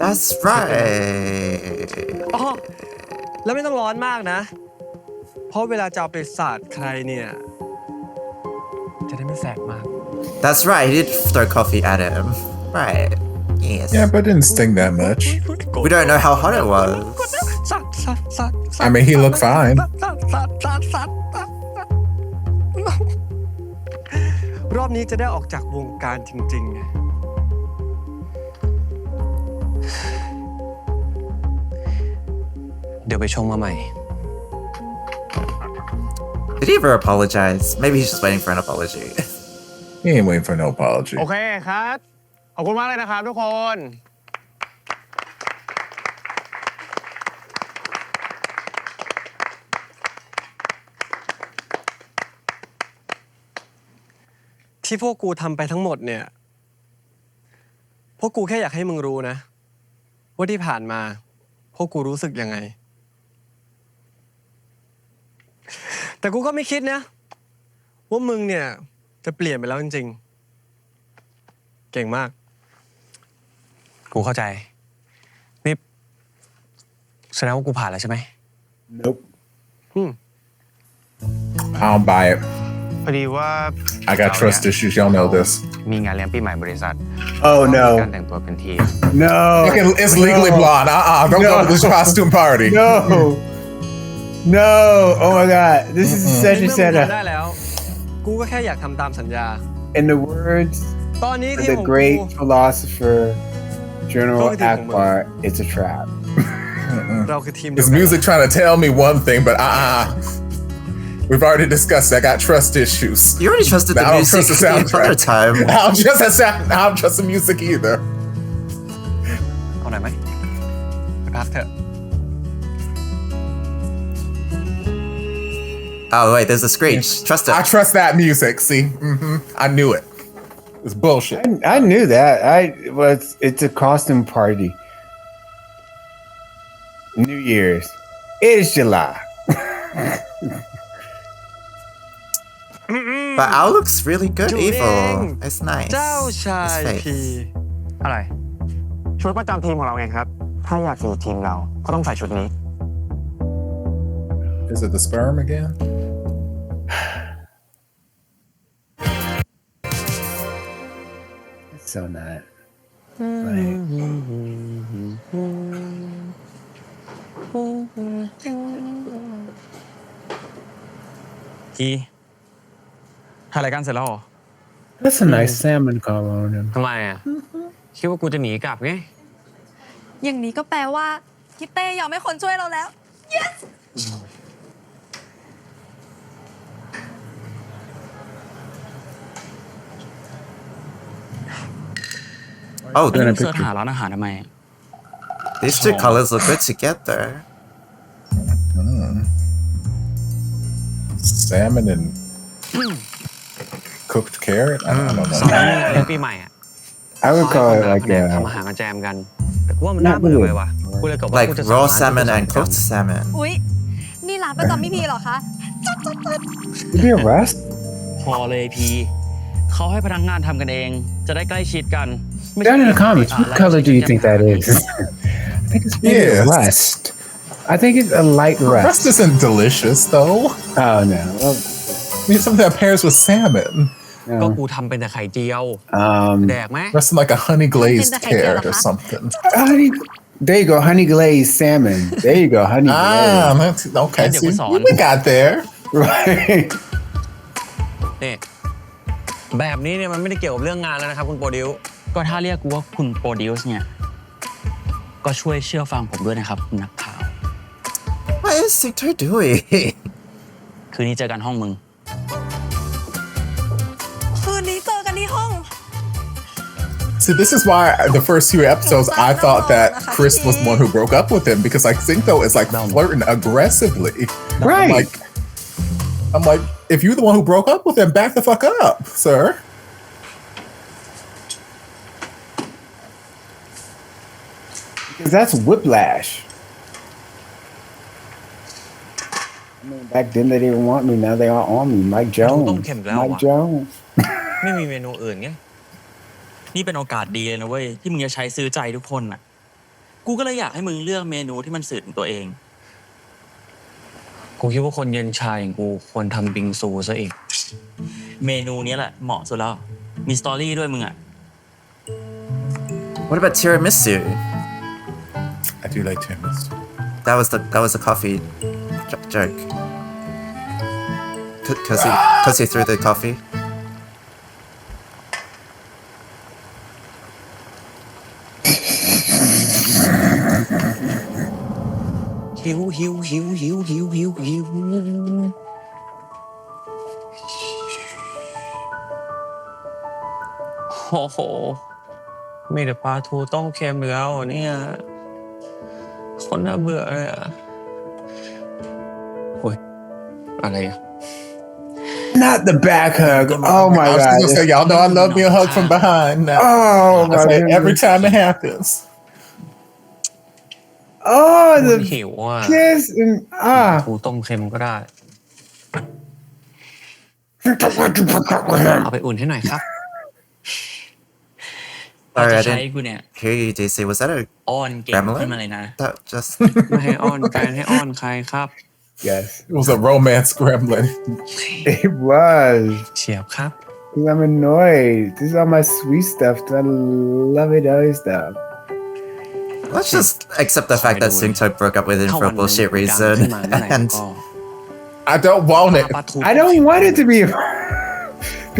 That's right. อ๋อ แล้วไม่ต้องร้อนมากนะ เพราะเวลาจะเอาไปสาดใครเนี่ย จะได้ไม่แสบมาก That's right, he did throw coffee at him. Right. Yes. Yeah, but it didn't sting that much. We don't know how hot it was. I mean, he looked fine. รอบนี้จะได้ออกจากวงการจริงๆไง เดี๋ยวไปชงมาใหม่ Did he ever apologize? Maybe he's just waiting for an apology. He ain't waiting for no apology. โอเคครับขอบคุณมากเลยนะครับทุกคนที่พวกกูทำไปทั้งหมดเนี่ยพวกกูแค่อยากให้มึงรู้นะว่าที่ผ่านมาพวกกูรู้สึกยังไงแต่กูก็ไม่คิดนะว่ามึงเนี่ยจะเปลี่ยนไปแล้วจริงๆเก่งมากกูเข้าใจนี่แสดงว่ากูผ่านแล้วใช่ไหม Nope. I don't buy it. พอดีว่า I got trust issues. Y'all know this. มีงานเลี้ยงปีใหม่บริษัท Oh การ no. แต่งตัวเป็นทีม No. It's legally blonde. Don't go to this costume party. No. No. Oh my god. This is such ใน a เมื่อมึงทำได้ setup. แล้วกูก็แค่อยากทำตามสัญญา In the words ตอนนี้ of ที่ the ของกู great philosopher General Go with it, Akbar, it's a trap. เราคือทีมเดียว This กัน music trying to tell me one thing, but we've already discussed. I got trust issues. You already trusted the I don't music trust the the other soundtrack. time. I don't trust the music either. เอาหน่อยไหมไปพักเถอะ Oh wait, there's a screech. Trust it. I trust that music. See, I knew it. It's bullshit. I knew that. It's a costume party. New Year's. It is July. But Al looks really good, จูเอง evil. It's nice. เจ้าชาย His face. พี อะไรชุดประจำทีมของเราไงครับ ถ้าอยากอยู่ทีมเราก็ต้องใส่ชุดนี้ Is it the sperm again? It's so not. ทีถ่ายรายการเสร็จแล้วเหรอ That's a nice salmon color on him. ทำไมอ่ะ คิดว่ากูจะหนีกลับไง อย่างนี้ก็แปลว่าพี่เต้ยอมให้คนช่วยเราแล้ว yes Oh, เสิร์ชหาร้านอาหารทำไม these two colors look good together. Salmon and cooked carrot. I don't สอง know. เลี้ยงปีใหม่อ่ะ I would call it like ทำอาหารมาแจมกัน แต่กูว่ามัน Not น่าเบื่อ really. ไปว่ะกูเลยกับว่า Like กูจะ raw สา salmon มารถ and cooked salmon. อุ๊ย นี่ร้านประจำพี่พีเหรอคะ Did you arrest? พอเลยพีเขาให้พนักงานทำกันเอง จะได้ใกล้ชิดกัน Down in the comments, what color do you think that is? I think it's maybe Yes. rust. I think it's a light Rust rust. isn't delicious, though. Oh no. Well, We need something that pairs with salmon. ก็ no. กูทำเป็นแต่ไข่เจียว แดกไหม Rust in like a honey glazed Something that I carrot get or a lot. something. Honey, there you go, honey glazed salmon. There you go, honey glazed. That's okay. Hey, See, Edison. we got there. Right. นี่แบบนี้เนี่ยมันไม่ได้เกี่ยวกับเรื่องงานแล้วนะครับคุณโปรดิว ก็ถ้าเรียกกูว่าคุณโปรดิวส์เนี่ย ก็ช่วยเชื่อฟังผมด้วยนะครับคุณนักข่าว What is Victor doing? คืนนี้เจอกันห้องมึง คืนนี้เจอกันที่ห้อง See, this is why the first few episodes I thought that Chris was the one who broke up with him because like Cinco is like flirting aggressively. Right. I'm like, if you're the one who broke up with him, back the fuck up, sir. Because that's whiplash. I mean, back then they didn't want me. Now they are on me. Mike Jones. Mike Jones. ไม่มีเมนูอื่นไง นี่เป็นโอกาสดีเลยนะเว้ย ที่มึงจะใช้ซื้อใจทุกคนน่ะ กูก็เลยอยากให้มึงเลือกเมนูที่มันสื่อถึงตัวเอง กูคิดว่าคนเย็นชาอย่างกูควรทำบิงซูซะอีก เมนูนี้แหละเหมาะสุดแล้ว มีสตอรี่ด้วยมึงอ่ะ What about tiramisu? I do like tiramisu. That was the coffee joke. Cause he threw the coffee. Hiu. โอ้โหมีแต่ปลาทูต้มเค็มแล้วเนี่ยคนน่าเบื่อเลยอ่ะโอ้ยอะไรอ่ะ Not the back hug. Oh my I was god. gonna say, y'all know I love me a hug from behind. Now. Oh my god. Every time it happens. Oh, มัน the หิวอ่ะ kiss and ทูต้มเค็มก็ได้เอาไปอุ่นให้หน่อยครับ Sorry, I ใช้ didn't กูเนี่ย hear you, DC. Was that a อ้อนเก่งขึ้นมาเลยนะ that just ไม่ให้อ้อนใครให้อ้อนใครครับ yes. It was a romance gremlin. It was. เฉียบครับ I'm annoyed. This is all my sweet stuff. I love it, all stuff. let's just accept the fact that Sungto broke up with him for a bullshit reason. And I don't want it. I don't want it to be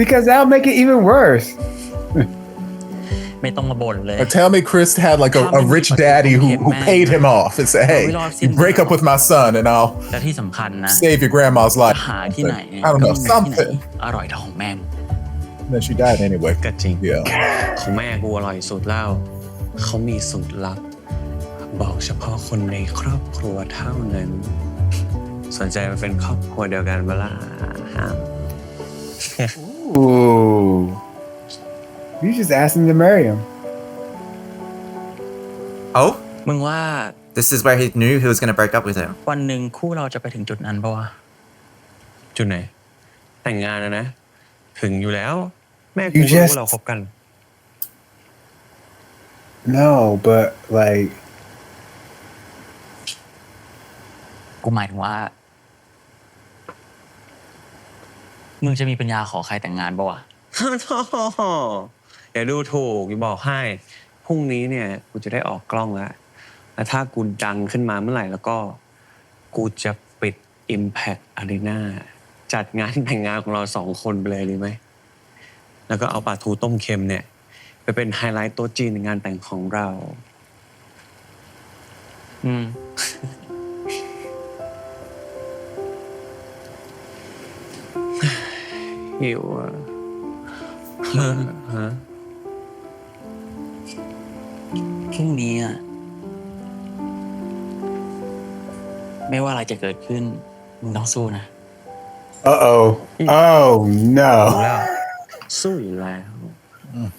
because that'll make it even worse. ไม่ต้องมาบ่นเลย But tell me Chris had like a rich daddy who paid him off and said, hey, you break up with my son and I'll และที่สำคัญนะ save your grandma's life. หาที่ไหน I don't know, ที่ไหน something. อร่อยเท่าของแม่ง And then she died anyway. ก็จริง Yeah. ของแม่กูอร่อยสุดแล้วเขามีสูตรลับบอกเฉพาะคนในครอบครัวเท่านั้นสนใจมาเป็นครอบครัวเดียวกันเวลา Ooh. You just asked him to marry him. oh, มึงว่า this is where he knew he was gonna break up with him. วันหนึ่งคู่เราจะไปถึงจุดนั้นปะวะจุดไหนแต่งงานนะถึงอยู่แล้วแม่กูก็รู้เราคบกัน No, but like กูหมายถึงว่ามึงจะมีปัญญาขอใครแต่งงานปะวะ อย่าดูถูกอย่าบอกให้พรุ่งนี้เนี่ยกูจะได้ออกกล้องแล้วถ้ากูดังขึ้นมาเมื่อไหร่แล้วก็กูจะปิด Impact Arena จัดงานแต่งงานของเรา2 คนไปเลยดีไหมแล้วก็เอาปลาทูต้มเค็มเนี่ยไปเป็นไฮไลท์โต๊ะจีนในงานแต่งของเราหิวอ่ะฮะพรุ่งนี้อ่ะไม่ว่าอะไรจะเกิดขึ้นมึงต้องสู้นะ Uh-oh. Oh no. สู้อยู่แล้ว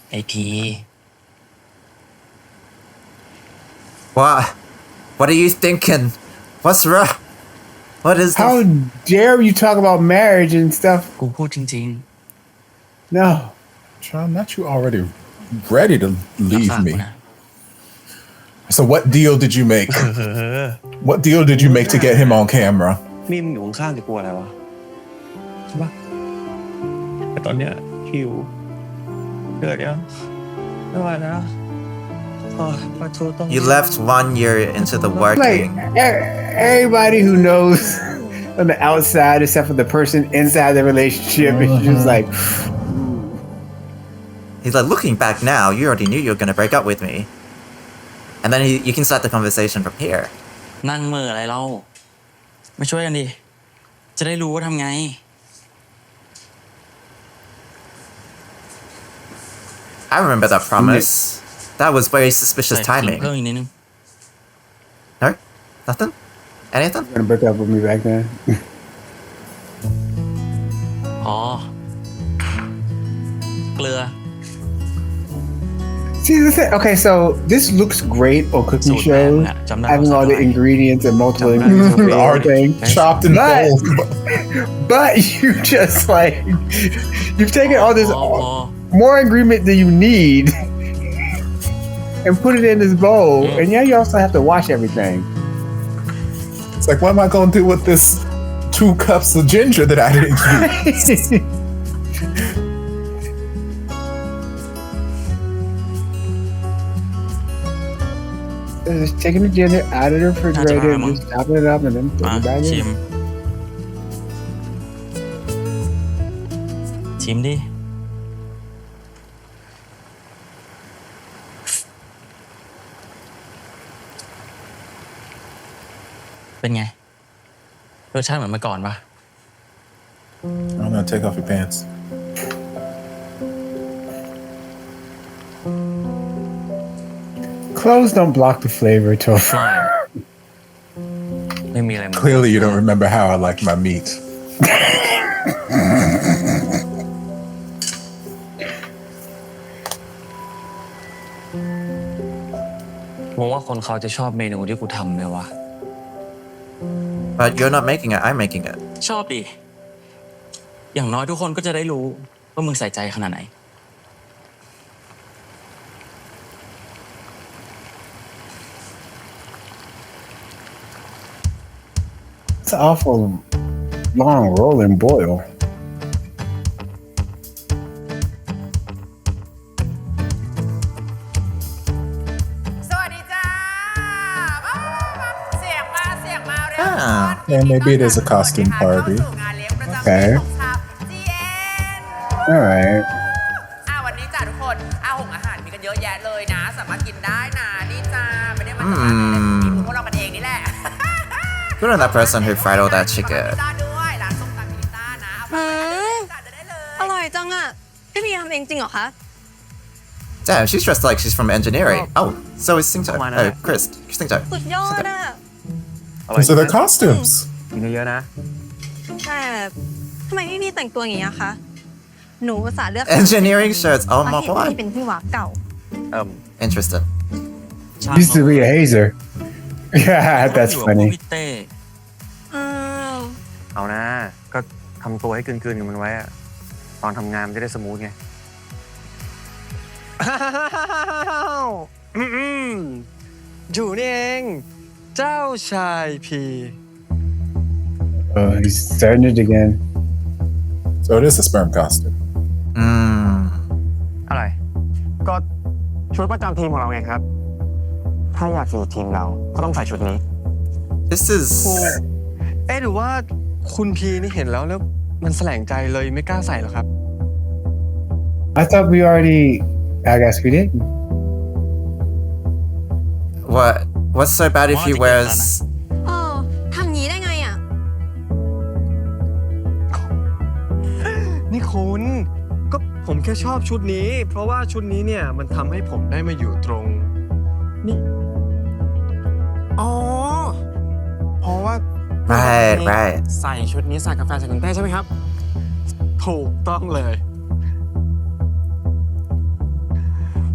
ไอที What are you thinking? What's wrong? What is How dare you talk about marriage and stuff? กูพูดจริง No. John, not you already ready to ๆ leave ฝาก me. กูนะ So what deal did you make? What deal did you make to get him on camera? มีมึงอยู่ข้างๆจะกลัวอะไรวะใช่ปะแต่ตอนเนี้ยหิวเกิดยังไม่ไหวแล้วปลาทูต้อง You left 1 year into the Like working. everybody who knows on the outside, except for the person inside the relationship, is just like, He's like, looking back now, you already knew you were gonna break up with me. And then you can start the conversation from here. นั่งมืออะไรเรามาช่วยกันดิจะได้รู้ว่าทำไง I remember that promise. That was very suspicious ใส่ขิง timing. เพิ่มอีกนิดนึง No? Nothing? Anything? gonna break up with me back then. อ๋อเกลือ See, okay, so this looks great on cooking So shows, bad, jump down having all the outside. ingredients and multiple Jump down ingredients and outside. everything. Chopped and But- boiled. But you just like, you've taken all this พอ more ingredient than you need and put it in this bowl, and now you also have to wash everything. It's like, what am I going to do with this 2 cups of ginger that I didn't use? Just taking the dinner out of the refrigerator and just chopping it up and then putting it back ชิม in. ชิมดิ เป็นไง รสชาติเหมือนเมื่อก่อนปะ I'm gonna take off your pants. Clothes don't block the flavor, Topher. ไม่มีอะไรเหมือน Clearly, you don't remember how I like my meat. มองว่าคนเขาจะชอบเมนูที่กูทำไหมวะ But you're not making it, I'm making it. ชอบดิ อย่างน้อยทุกคนก็จะได้รู้ว่ามึงใส่ใจขนาดไหน It's an awful long rolling boil. สวัสดีจ้าเสียงมาเสียงมาเร็ว Yeah, maybe it is a costume party. Okay. All right. วันนี้จ้าทุกคนอาหารมีกันเยอะแยะเลยนะสามารถกินได้นะนี่จ้าไม่ได้มาจากร้านไหนนะกินพวกเรากันเองนี่แหละ Good on that person who fried all that chicken. ด้วยร้านส้มตำมิลิต้านะเอาไปได้เลย อร่อยจังอ่ะพี่พีทำเองจริงเหรอคะ Damn, she's dressed like she's from engineering. Oh, so is Singto. Oh, Chris. Singto. สุดยอดอ่ะ Those are their costumes. กินเยอะๆนะ แต่ทำไมพี่แต่งตัวอย่างนี้อะคะ หนูอุตส่าห์เลือก Engineering shirts. Oh เพราะ my เห็น god. พี่เป็นพี่หวาเก่า Interesting. Used to be a hazer. Yeah, that's อยู่กับพวก funny. พี่เต้ เอานะ ก็ทำตัวให้กลืนๆกับมันไว้อะตอนทำงานมันจะได้สมูทไง อยู่นี่เอง เจ้าชายพี Oh, he's starting it again. So it is a sperm costume. อะไร ก็ชุดประจำทีมของเราไงครับ ถ้าอยากอยู่ทีมเราก็ต้องใส่ชุดนี้ This is. หรือว่าคุณพีนี่เห็นแล้วมันแสลงใจเลยไม่กล้าใส่หรอครับ I thought we already. I guess we did. What? What's so bad if he wears. ทำงี้ได้ไงอ่ะ นี่คุณก็ผมแค่ชอบชุดนี้ เพราะว่าชุดนี้เนี่ยมันทำให้ผมได้มาอยู่ตรงนี่ อ๋อ เพราะว่า Right. ใส่ชุดนี้ใส่กาแฟใส่คุณเต้ใช่ไหมครับ ถูกต้องเลย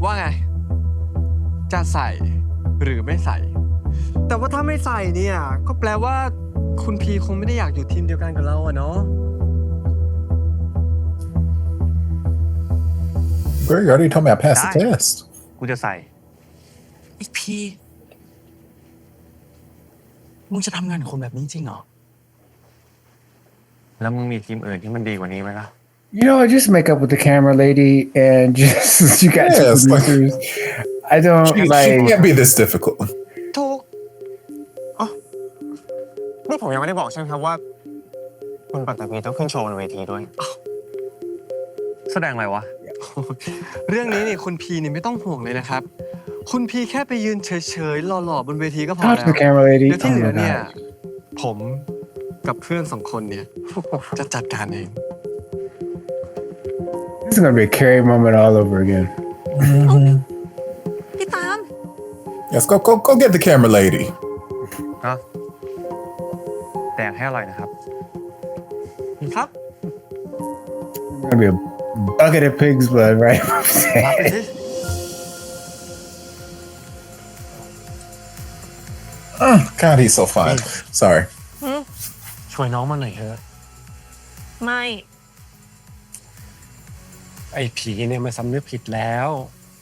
ว่าไง จะใส่หรือไม่ใส่ แต่ว่าถ้าไม่ใส่เนี่ยก็แปลว่าคุณพีคงไม่ได้อยากอยู่ทีมเดียวกันกับเราอะเนาะ Girl, you already told me I passed the test. กูจะใส่ ไอ้พี่ มึงจะทำงานกับคนแบบนี้จริงเหรอ แล้วมึงมีทีมอื่นที่มันดีกว่านี้ไหมล่ะ You know, just make up with the camera lady and just you got Yes, two producers. I don't She like. can't be this difficult. ถูกอ๋อนี่ผมยังไม่ได้บอกใช่ไหมครับว่า คุณปัตตภีต้องขึ้นโชว์บนเวทีด้วย แสดงอะไรวะ เรื่องนี้นี่คุณพีนี่ไม่ต้องห่วงเลยนะครับ คุณพีแค่ไปยืนเฉยๆหล่อๆบนเวทีก็พอ Talk แล้ to ว the camera lady. เดี๋ยวที่เหลือ Oh my เนี่ย God. ผมกับเพื่อนสองคนเนี่ยจะจัดการเอง This is gonna be a Carrie moment all over again. พี่ตาม Yes, go get the camera lady. แดกให้อร่อยนะครับ ครับ It's gonna be a bucket of pig's blood, right? รับไปสิ God, he's so fine. Sorry. ช่วยน้องมาหน่อยเถอะ ไม่ ไอ้ผีเนี่ยมันสำนึกผิดแล้ว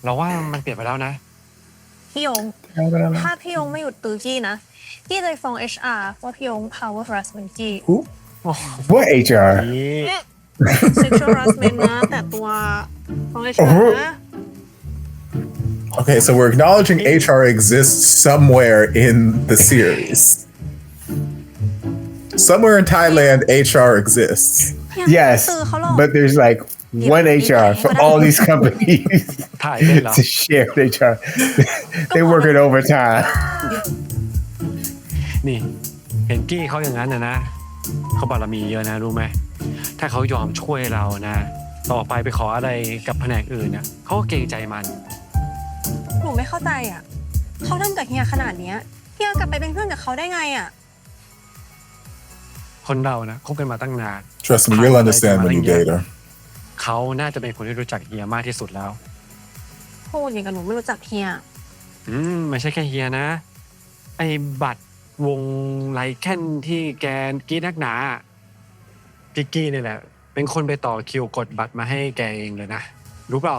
เราว่ามันเปลี่ยนไปแล้วนะ พี่ยง ถ้าพี่ยงไม่หยุดตื้อกี้นะกี้จะฟ้อง HR ว่าพี่ยง power harassment กี้ Who? What HR? sexual harassment นะแต่ตัวฟ้อง HR นะ Okay, so we're acknowledging HR exists somewhere in the series. Somewhere in Thailand, HR exists. Yes, but there's like one HR for all these companies ถ่ายได้เหรอ to share HR. They work it overtime. นี่เห็นกี้เขาอย่างนั้นนะเขาบารมีเยอะนะรู้ไหมถ้าเขายอมช่วยเรานะต่อไปไปขออะไรกับแผนกอื่นนะเขาก็เกรงใจมัน หนูไม่เข้าใจอ่ะเขาทำกับเฮียขนาดเนี้ยเฮียกลับไปเป็นเพื่อนกับเขาได้ไงอ่ะ คนเรานะคบกันมาตั้งนาน Trust me, you'll understand when you date her. เขาน่าจะเป็นคนที่รู้จักเฮียมากที่สุดแล้ว พูดอย่างกับหนูไม่รู้จักเฮีย ไม่ใช่แค่เฮียนะ ไอ้บัตรวงไลแคนที่แกกี้นักหนากิกกี้นี่แหละ เป็นคนไปต่อคิวกดบัตรมาให้แกเองเลยนะ รู้เปล่า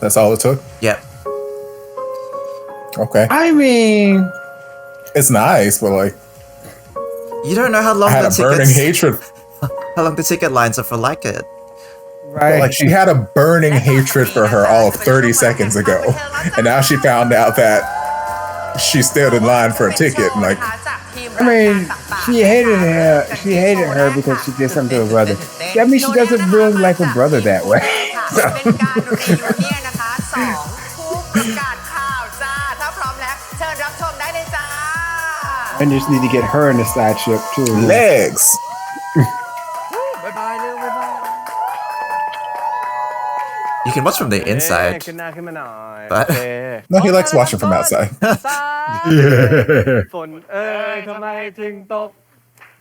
That's all it took? Yep. Okay. I mean, it's nice, but like, you don't know how long I had the a burning hatred. How long the ticket lines are for like it. Right. Like she had a burning hatred for her all of 30 seconds ago, and now she found out that she stood in line for a ticket. And like, I mean, she hated her. She hated her because she did something to her brother. I mean, she doesn't really like her brother that way. So. I just need to get her in the side ship too. Legs. You can watch from the inside. But no, he likes watching from outside. ฝนเอ้ยทำไมถึงตก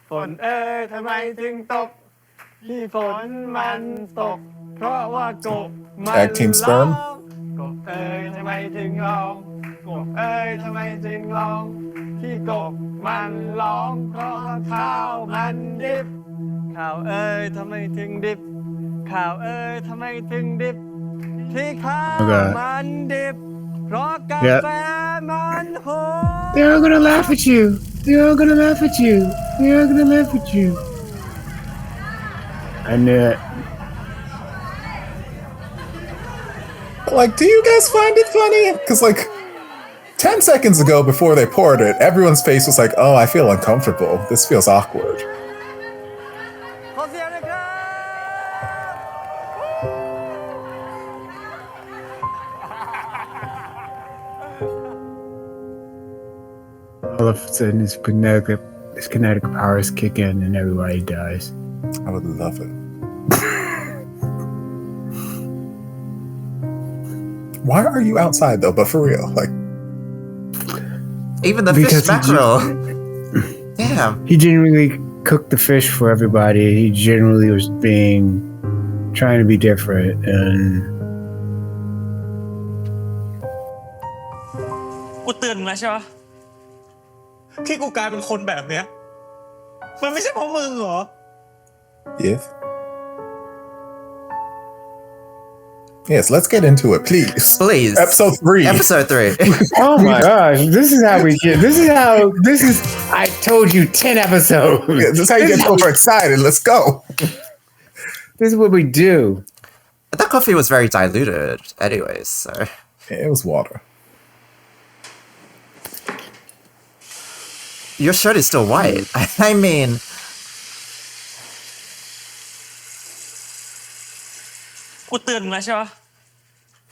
ฝนเอ้ยทำไมถึงตกที่ฝนมันตกเพราะว่ากบมัน Tag team sperm. กบเอ้ยทำไมถึงร้องกบเอ้ยทำไมถึงร้องที่กบมันร้องเพราะข้าวมันดิบข้าวเอ้ยทำไมถึงดิบข้าวเอ้ยทำไมถึงดิบที่ข้าวมันดิบเพราะกาแฟมันหอม They're all gonna laugh at you. They're all gonna laugh at you. They're all gonna laugh at you. I knew it. Like, do you guys find it funny? Because like 10 seconds ago before they poured it, everyone's face was like, oh, I feel uncomfortable. This feels awkward. All of a sudden, his kinetic powers kick in and everybody dies. I would love it. Why are you outside though? But for real, like, even the fish mackerel. Damn. He genuinely cooked the fish for everybody. He genuinely was trying to be different, and กูเตือนมึงแล้วใช่ปะที่กูกลายเป็นคนแบบเนี้ยมันไม่ใช่เพราะมึงเหรอ Yes. Yes, let's get into it, please. Please. Episode 3. Episode 3. Oh my gosh, this is how we get. This is. I told you 10 episodes. Yeah, this is how you get overexcited. Let's go. This is what we do. That coffee was very diluted, anyways. So it was water. Your shirt is still white. I mean,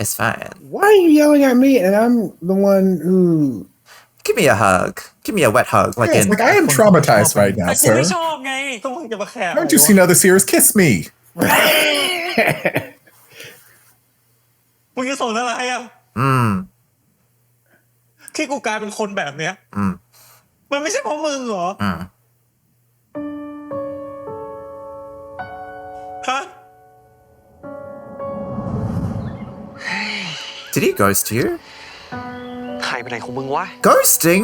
it's fine. Why are you yelling at me and I'm the one who... Give me a hug. Give me a wet hug. Like, yes, like I am traumatized right now, sir. Haven't you seen other series? Kiss me. มึงจะสนอะไรอ่ะที่กูกลายเป็นคนแบบเนี้ยมันไม่ใช่เพราะมึงเหรอฮะ Did he ghost you? หายไปไหนของมึงวะ Ghosting?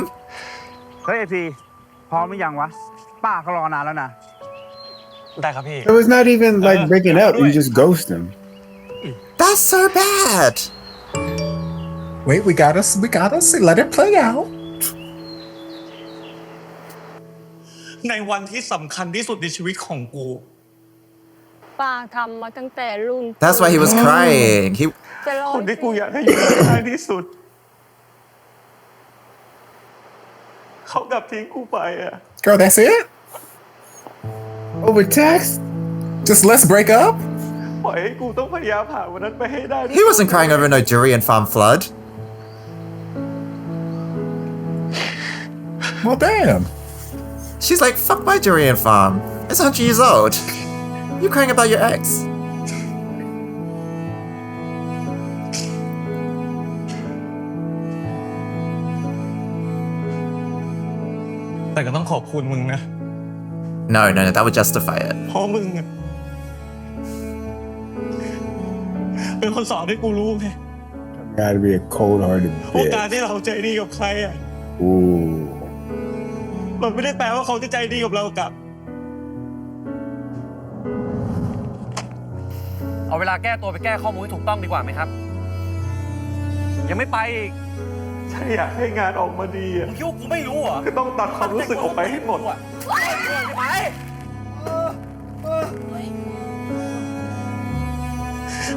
เฮ้ยไอพีพร้อมหรือยังวะป้าเขารอนานแล้วนะ ได้ครับพี่ It was not even like breaking up. You just ghost him. That's so bad. Wait, we gotta see. Let it play out. ในวันที่สำคัญที่สุดในชีวิตของกู ป้าทำมาตั้งแต่รุ่น That's why he was crying. He คนที่กูอยากให้อยู่ใกล้ที่สุดเขากลับทิ้งกูไปอ่ะ Girl, that's it? Over text? Just let's break up? ปล่อยให้กูต้องพยายามผ่านวันนั้นไปให้ได้ he wasn't crying over no Durian Farm flood. Well, damn. She's like, fuck my Durian Farm. It's 100 years old. You crying about your ex? แต่ก็ต้องขอบคุณมึงนะ No, that would justify it. เพราะมึงอะเป็นคนสอนให้กูรู้ไง Gotta be a cold-hearted ว่าการ bitch. ที่เราใจดีกับใครอ่ะ Ooh. มันไม่ได้แปลว่าเขาจะใจดีกับเรากลับ เอาเวลาแก้ตัวไปแก้ข้อมูลให้ถูกต้องดีกว่าไหมครับ ยังไม่ไปอีก ถ้าอยากให้งานออกมาดีอ่ะ มึงคิดว่ากูไม่รู้เหรอ ก็ต้องตัดความรู้สึกออกไปให้หมด ไป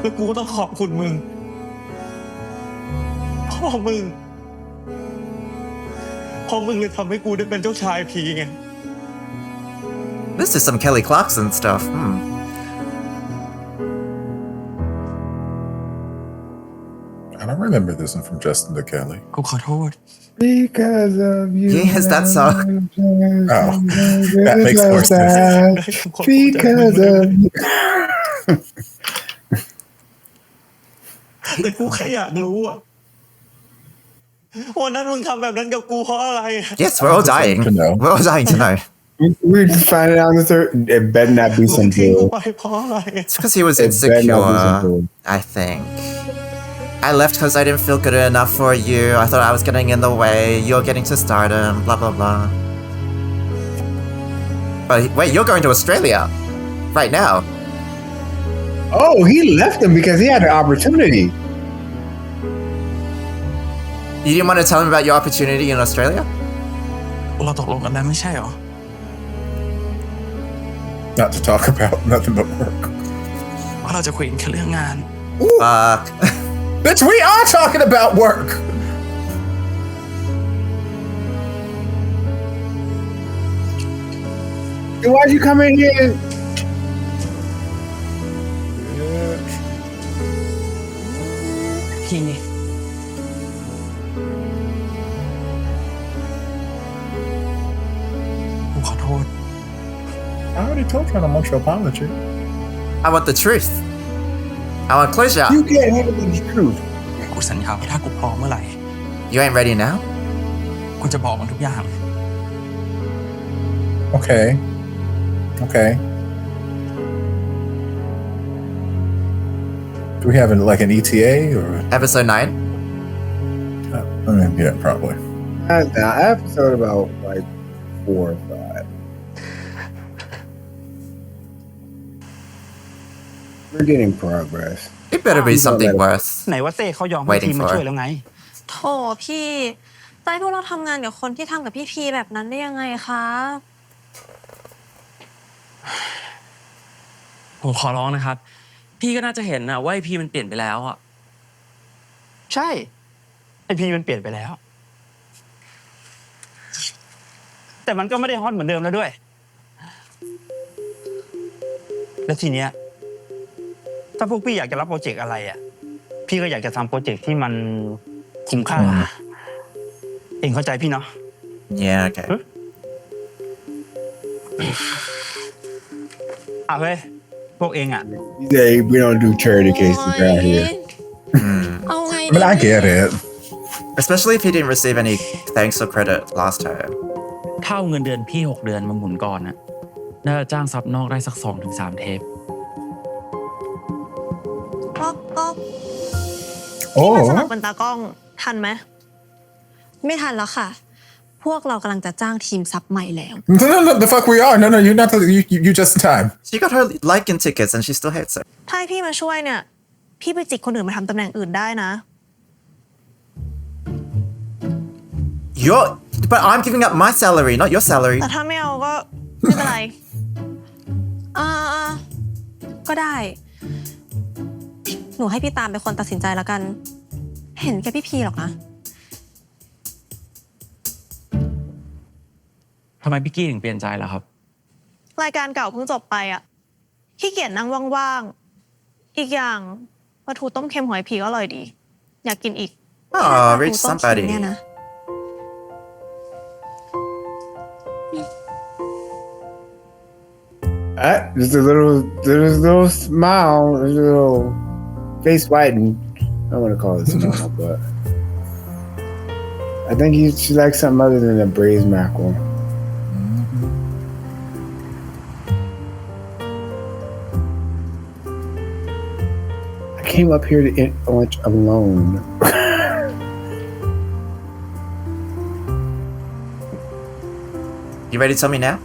แล้วกูก็ต้องขอบคุณมึงพ่อมึงเลยทำให้กูได้เป็นเจ้าชายผีไง This is some Kelly Clarkson stuff. I don't remember this one from Justin to Kelly. กูขอโทษ Because of you. Yes, that song. Oh, that makes more sense. Because of you. แต่กูแค่อยากรู้อะวันนั้นมึงทำแบบนั้นกับกูเพราะอะไร Yes, we're all dying. We're all dying to know. We're just finding out the third. It better not be some ทิ้งกู bull. ไปเพราะอะไร It's because he was It better not be some insecure, bull. I think. I left because I didn't feel good enough for you. I thought I was getting in the way. You're getting to stardom, blah, blah, blah. But wait, you're going to Australia right now. Oh, he left him because he had an opportunity. You didn't want to tell him about your opportunity in Australia? เราตกลงกันแล้วไม่ใช่หรอ Not to talk about nothing but work. ว่าเราจะคุยกันแค่เรื่องงาน Fuck. Bitch, we are talking about work. Then why'd you come in here? พี่กูขอโทษ I already told you I don't want your apology. I want the truth. I want closure. You can't handle the truth. กูสัญญาว่าถ้ากูพร้อมเมื่อไหร่ You ain't ready now? กูจะบอกมันทุกอย่าง Okay. Okay. Do we have like an ETA or? Episode 9? I mean, yeah, probably. I episode about like 4 or 5. We're getting progress. It better be something worth ไหนว่าเต้เขายอมให้ waiting ทีมมา for. ช่วยแล้วไง โถพี่ใต้พวกเราทำงานกับคนที่ทำกับพี่พีแบบนั้นได้ยังไงคะ ผมขอร้องนะครับ พี่ก็น่าจะเห็นนะว่าไอพีมันเปลี่ยนไปแล้วอ่ะ ใช่ ไอพีมันเปลี่ยนไปแล้ว แต่มันก็ไม่ได้ฮอตเหมือนเดิมแล้วด้วย แล้วทีเนี้ยถ้าพวกพี่อยากจะรับโปรเจกต์อะไรอ่ะพี่ก็อยากจะทำโปรเจกต์ที่มันคุ้มค่าเองเข้าใจพี่เนาะ Yeah, okay. เฮ้ยพวกเองอ่ะ They we don't do charity cases around here. เอาไง I mean, I get it. Especially if he didn't receive any thanks or credit last time. ถ้าเอาเงินเดือนพี่6 เดือนมาหมุนก่อนนะน่าจะจ้างซับนอกได้สัก 2-3 เทป ก็ Oh. พี่มาสมัครเป็นตากล้องทันไหมไม่ทันแล้วค่ะ พวกเรากำลังจะจ้างทีมซับใหม่แล้ว No, the fuck we are. No, you're not. You just in time. She got her like-in tickets and she still hates it. ถ้าให้พี่มาช่วยเนี่ยพี่ไปจิกคนอื่นมาทำตำแหน่งอื่นได้นะ But I'm giving up my salary, not your salary. แต่ถ้าไม่เอาก็ไม่เป็นไร ก็ได้หนูให้พี่ตามเป็นคนตัดสินใจแล้วกันเห็นแค่พี่พีหรอกนะทำไมพี่กี้ถึงเปลี่ยนใจล่ะครับรายการเก่าเพิ่งจบไปอ่ะขี้เกียจนั่งว่างๆอีกอย่างปลาทูต้มเค็มหอยผีก็อร่อยดีอยากกินอีกreach somebody เนี่ยนะJust a little smile, a little face whiten. I don't want to call it smile, but I think she likes something other than a braised mackerel. I came up here to eat lunch alone. You ready to tell me now?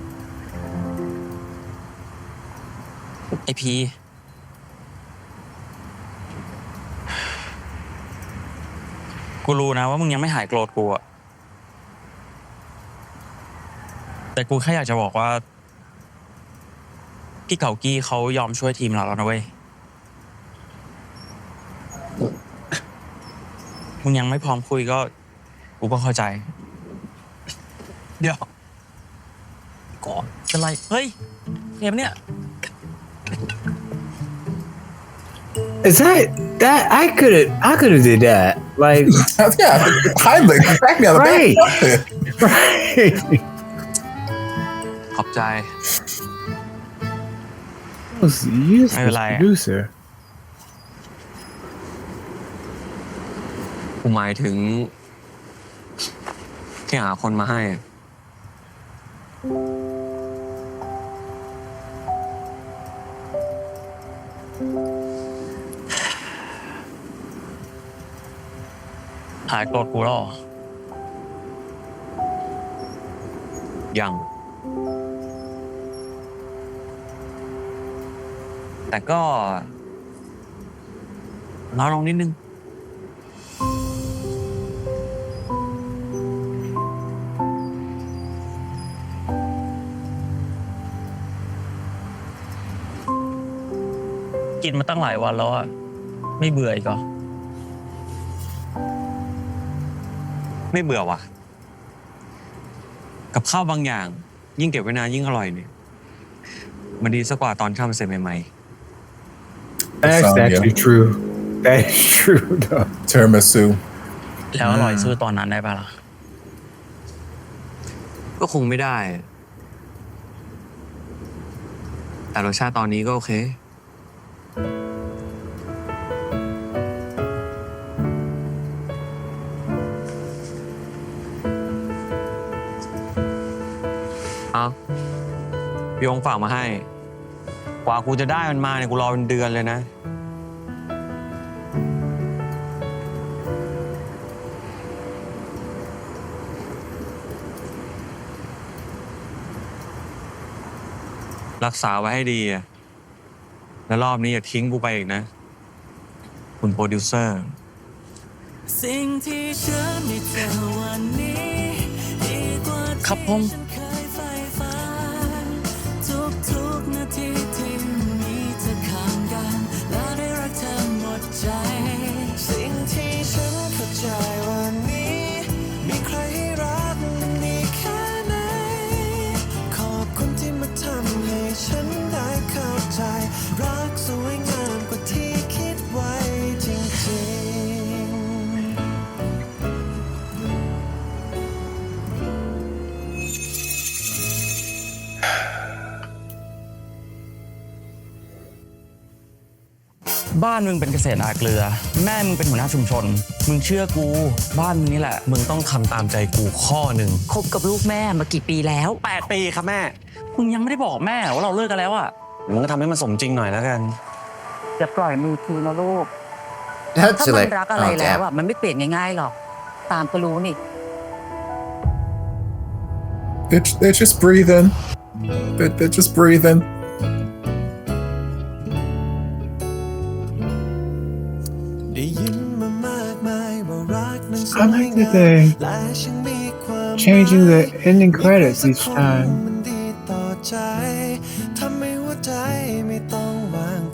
ไอพีกูรู้นะว่ามึงยังไม่หายโกรธกูอะแต่กูแค่อยากจะบอกว่าพี่เก่ากี้เขายอมช่วยทีมเราแล้วนะเว้ยมึงยังไม่พร้อมคุยก็กูก็เข้าใจเดี๋ยวก่อนเป็นไรเฮ้ยเกมเนี่ยIs that I could have did that like yeah kindly crack me on the right right ขอบใจ was useless producer กูหมายถึงที่หาคนมาให้หายโกรธกูแล้วยังแต่ก็น้อยลงนิดนึงกินมาตั้งหลายวันแล้วอะไม่เบื่ออีกเหรอไม่เบื่อว่ะกับข้าวบางอย่างยิ่งเก็บไว้นานยิ่งอร่อยเนี่ยมันดีสักกว่าตอนทำเสร็จใหม่ๆ That's actually true. That is true though. Tiramisu. แล้วอร่อยสู้ตอนนั้นได้ป่ะล่ะก็คงไม่ได้แต่รสชาติตอนนี้ก็โอเคเอาพี่องฝากมาให้กว่ากูจะได้มันมาเนี่ยกูรอเป็นเดือนเลยนะรักษาไว้ให้ดีอะแล้วรอบนี้อย่าทิ้งกูไปอีกนะคุณโปรดิวเซอร์ครับผมสิ่งที่ฉันเข้าใจวันนี้มีใครให้รักมันดีแค่ไหนขอบคุณที่มาทำให้ฉันได้เข้าใจรักสวยงามกว่าที่คิดไว้จริงบ้านมึงเป็นเกษตรนาเกลือแม่มึงเป็นหัวหน้าชุมชนมึงเชื่อกูบ้านมึงนี่แหละมึงต้องทำตามใจกูข้อหนึ่งคบกับลูกแม่มากี่ปีแล้ว8 ปีครับแม่มึงยังไม่ได้บอกแม่ว่าเราเลิกกันแล้วอ่ะมึงก็ทำให้มันสมจริงหน่อยแล้วกันจะปล่อยมือคืนนะลูกถ้ามันรักอะไรแล้วอ่ะมันไม่เปลี่ยนง่ายๆหรอกตามก็รู้นี่ They're just breathing. They're just breathing. I like that they're changing the ending credits each time.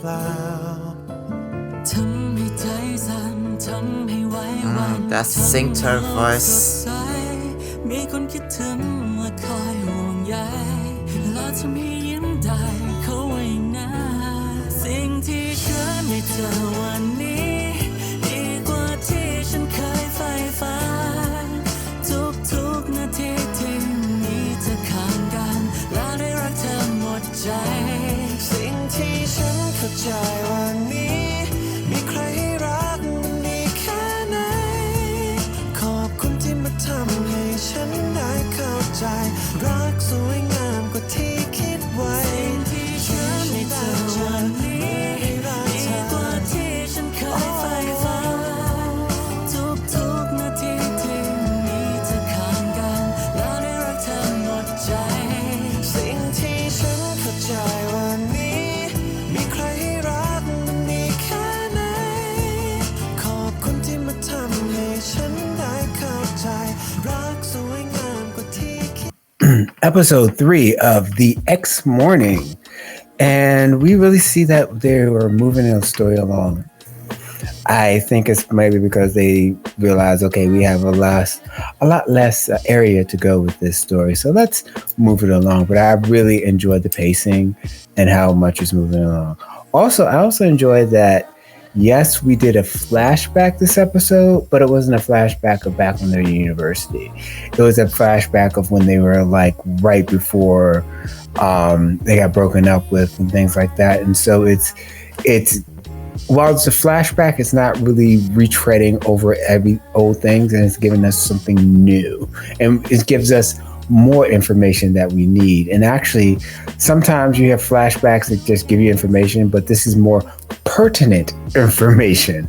เปล่าทำให้ใจสั่นทำให้ไว้วัน That's synced her voice มีคนคิดถึงและคอยห่วงใยและทำให้ยิ้มได้เขาไว้นะสิ่งที่ฉันได้เจอวันนี้ดีกว่าที่ฉันเคยใฝ่ฝันทุกนาทีที่มีเธอข้างกันและได้รักเธอหมดใจสิ่งที่ฉันเข้าใจวันนี้มีใครให้รักดีแค่ไหนขอบคุณที่มาทำให้ฉันได้เข้าใจรักสวยงามกว่าที่คิดไว้สิ่งที่ฉันได้เจอวันนี้ดีกว่าที่ฉันเคยใฝ่ฝันทุกนาทีที่มีเธอข้างกันและได้รักเธอหมดใจสิ่งที่ฉันเข้าใจวันนี้มีใครให้รักดีแค่ไหนขอบคุณที่มาทำให้ฉันได้เข้าใจรักสวยงามกว่าที่คิดEpisode 3 of The X Morning. And we really see that they were moving the story along. I think it's maybe because they realized, okay, we have a lot less area to go with this story. So let's move it along. But I really enjoyed the pacing and how much it's moving along. Also, I also enjoyed that, yes, we did a flashback this episode, but it wasn't a flashback of back when they're in university. It was a flashback of when they were like right before they got broken up with and things like that. And so it's while it's a flashback, it's not really retreading over every old things, and it's giving us something new. And it gives us more information that we need. And actually, sometimes you have flashbacks that just give you information, but this is more pertinent information.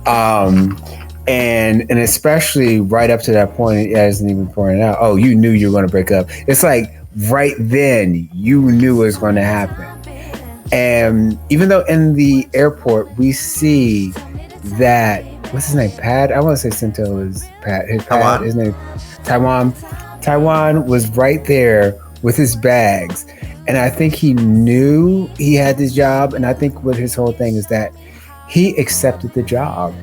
And especially right up to that point, it hasn't even pointed out, oh, you knew you were going to break up. It's like right then you knew it was going to happen. And even though in the airport we see that, what's his name? Pat? I want to say Sento is Pat. His name, Taiwan. Taiwan was right there with his bags. And I think he knew he had this job. And I think what his whole thing is that he accepted the job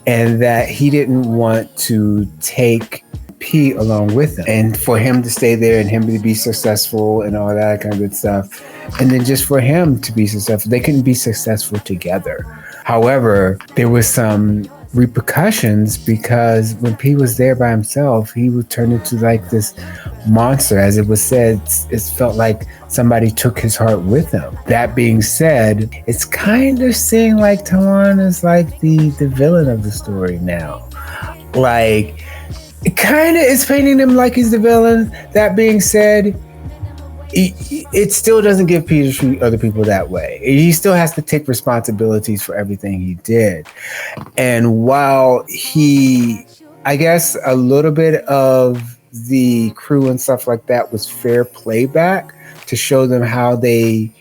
and that he didn't want to take P along with him. And for him to stay there and him to be successful and all that kind of good stuff. And then just for him to be successful, they couldn't be successful together. However, there was some repercussions because when P was there by himself, he would turn into like this monster. As it was said, it felt like somebody took his heart with him. That being said, it's kind of seeing like Tawan is like the villain of the story now. Like, it kind of is painting him like he's the villain. That being said, it still doesn't give Peter to treat other people that way. He still has to take responsibilities for everything he did. And while I guess a little bit of the crew and stuff like that was fair playback to show them how they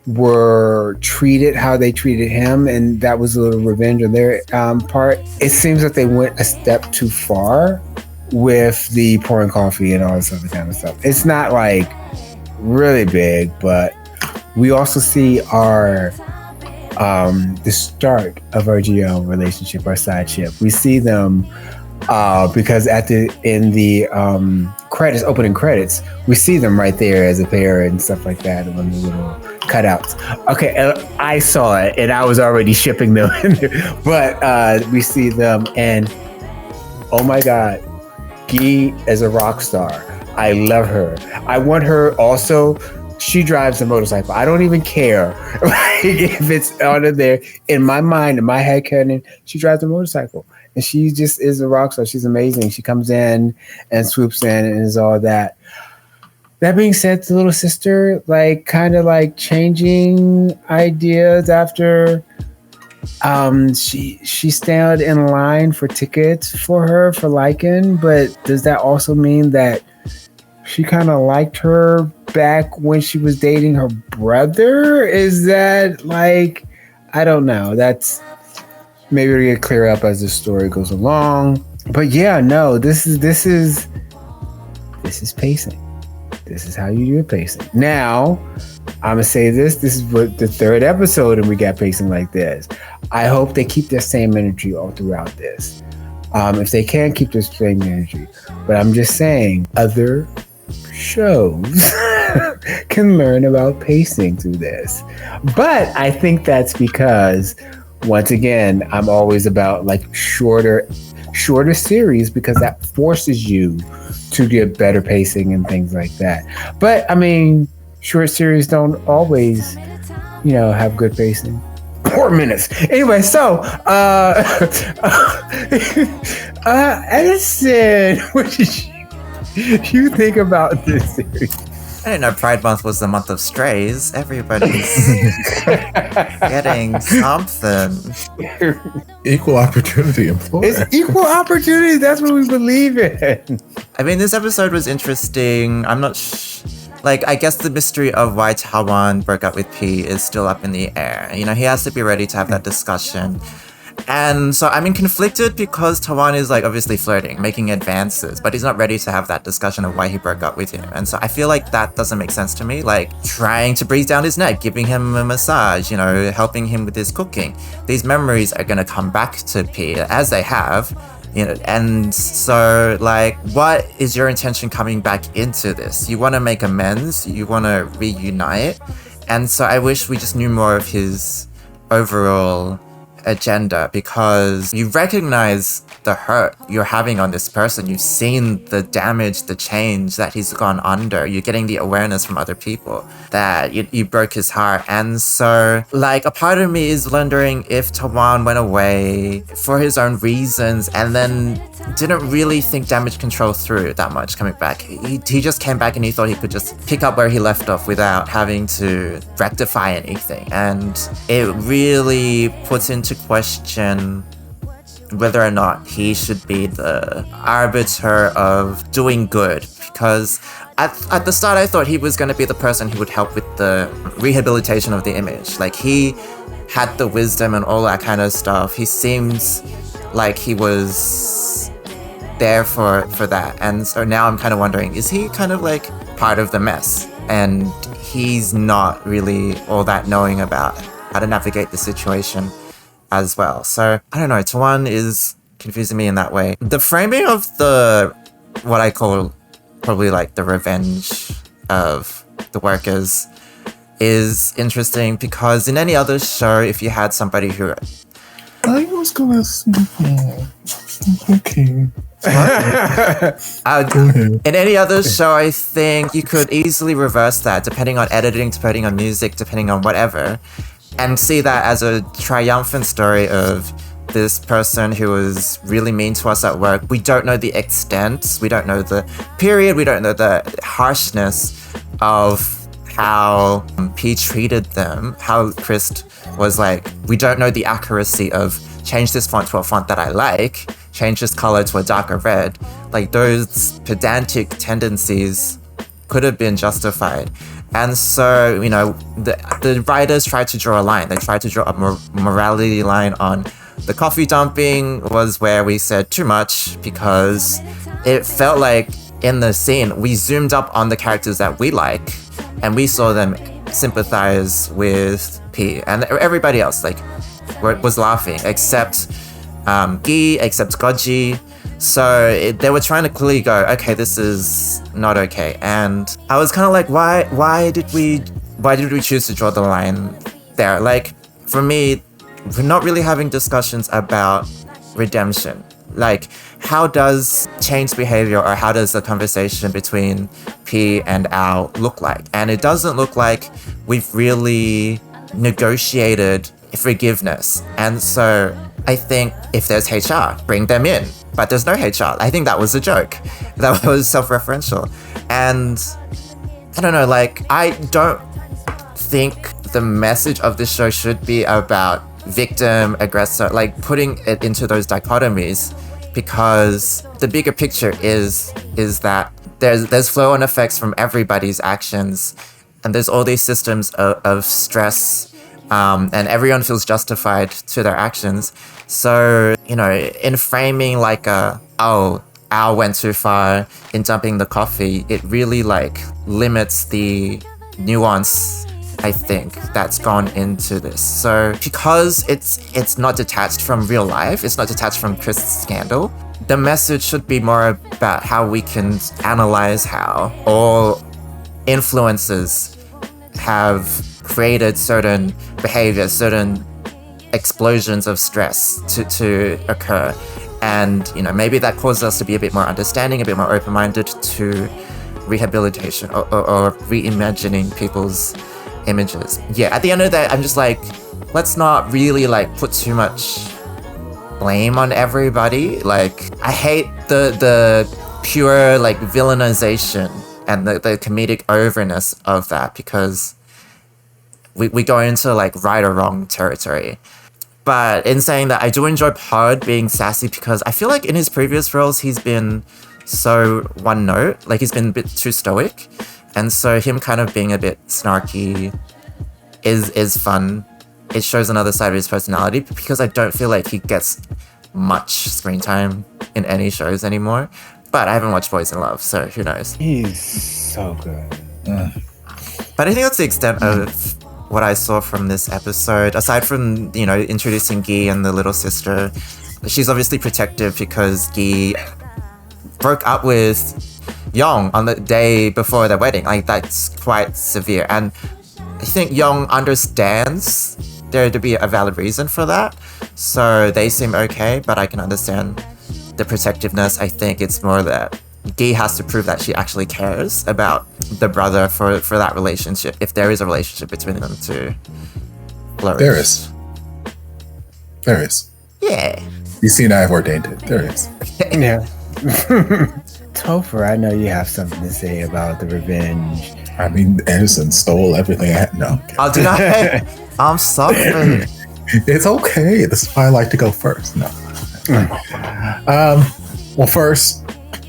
were treated, how they treated him, and that was a little revenge on their part. It seems that they went a step too far with the pouring coffee and all this other kind of stuff. It's not like really big, but we also see the start of our GL relationship, our side ship. We see them because in the opening credits, we see them right there as a pair and stuff like that on the little cutouts. Okay, I saw it and I was already shipping them in there, but we see them and oh my God, Guy is a rock star. I love her. I want her also. She drives a motorcycle. I don't even care like, if it's on there. In my mind, in my head canon, she drives a motorcycle. And she just is a rock star. She's amazing. She comes in and swoops in and is all that. That being said, the little sister, like, kind of like changing ideas after she stayed in line for tickets for her for Lycan. But does that also mean that she kind of liked her back when she was dating her brother? Is that like, I don't know. That's maybe it'll get clear up as the story goes along. But yeah, no, this is pacing. This is how you do your pacing. Now, I'm gonna say this is what the third episode and we got pacing like this. I hope they keep that same energy all throughout this. If they can keep this same energy, but I'm just saying other shows can learn about pacing through this. But I think that's because once again, I'm always about like shorter series because that forces you to get better pacing and things like that. But I mean, short series don't always, have good pacing. 4 minutes. Anyway, so Edison, what did you think about this series? I didn't know Pride Month was the month of strays. Everybody's getting something. Equal opportunity employer. It's equal opportunity. That's what we believe in. I mean, this episode was interesting. I'm not I guess the mystery of why Tawan broke up with P is still up in the air. He has to be ready to have that discussion. And so I'm conflicted because Tawan is obviously flirting, making advances, but he's not ready to have that discussion of why he broke up with him. And so I feel like that doesn't make sense to me. Trying to breathe down his neck, giving him a massage, helping him with his cooking. These memories are going to come back to P as they have. And so what is your intention coming back into this? You want to make amends, you want to reunite, and so I wish we just knew more of his overall agenda, because you recognize the hurt you're having on this person. You've seen the damage, the change that he's gone under. You're getting the awareness from other people that you broke his heart. And so a part of me is wondering if Tawan went away for his own reasons and then didn't really think damage control through that much coming back. He just came back and he thought he could just pick up where he left off without having to rectify anything. And it really puts into question whether or not he should be the arbiter of doing good, because at the start I thought he was going to be the person who would help with the rehabilitation of the image. He had the wisdom and all that kind of stuff. He seems like he was there for that. And so now I'm kind of wondering, is he kind of part of the mess and he's not really all that knowing about how to navigate the situation as well? So I don't know, Tawan is confusing me in that way. The framing of what I call probably the revenge of the workers is interesting, because in any other show, if you had somebody who I was gonna say, okay. In any other show, I think you could easily reverse that, depending on editing, depending on music, depending on whatever, and see that as a triumphant story of this person who was really mean to us at work. We don't know the extent, we don't know the period, we don't know the harshness of how P treated them, how Chris was we don't know the accuracy of change this font to a font that I like, change this color to a darker red. Those pedantic tendencies could have been justified. And so, the writers tried to draw a line. They tried to draw a morality line on the coffee dumping was where we said too much, because it felt like in the scene, we zoomed up on the characters that we like, and we saw them sympathize with P, and everybody else was laughing except Gi, except Goji. So they were trying to clearly go, okay, this is not okay. And I was kind of why did we choose to draw the line there? For me, we're not really having discussions about redemption. How does change behavior, or how does the conversation between P and Al look like? And it doesn't look like we've really negotiated forgiveness. And so I think if there's HR, bring them in. But there's no HR. I think that was a joke. That was self-referential. And I don't know, I don't think the message of this show should be about victim, aggressor, putting it into those dichotomies, because the bigger picture is that there's flow-on effects from everybody's actions, and there's all these systems of stress, and everyone feels justified to their actions. So, in framing Al went too far in dumping the coffee, it really limits the nuance I think, that's gone into this. So because it's not detached from real life, it's not detached from Chris' scandal, the message should be more about how we can analyze how all influences have created certain behaviors, certain explosions of stress to occur. And, you know, maybe that causes us to be a bit more understanding, a bit more open-minded to rehabilitation or reimagining people's images. Yeah, at the end of the day, I'm just like, let's not really like put too much blame on everybody. Like, I hate the pure like villainization and the comedic overness of that, because we go into like right or wrong territory. But in saying that, I do enjoy Pod being sassy, because I feel like in his previous roles, he's been so one note, like he's been a bit too stoic. And so him kind of being a bit snarky is fun. It shows another side of his personality, because I don't feel like he gets much screen time in any shows anymore. But I haven't watched Boys in Love, so who knows? He's so good. But I think that's the extent of what I saw from this episode. Aside from, you know, introducing Gi and the little sister, she's obviously protective because Gi broke up with Young on the day before their wedding. Like, that's quite severe. And I think Young understands there to be a valid reason for that. So they seem okay, but I can understand the protectiveness. I think it's more that Gi has to prove that she actually cares about the brother for that relationship, if there is a relationship between them to flourish. There is. Yeah. You see, and I have ordained it. There is. Yeah. Topher, I know you have something to say about the revenge. I mean, Edison stole everything I had. No. Oh, did I? I'm sorry. It's okay. This is why I like to go first. No. Well, first,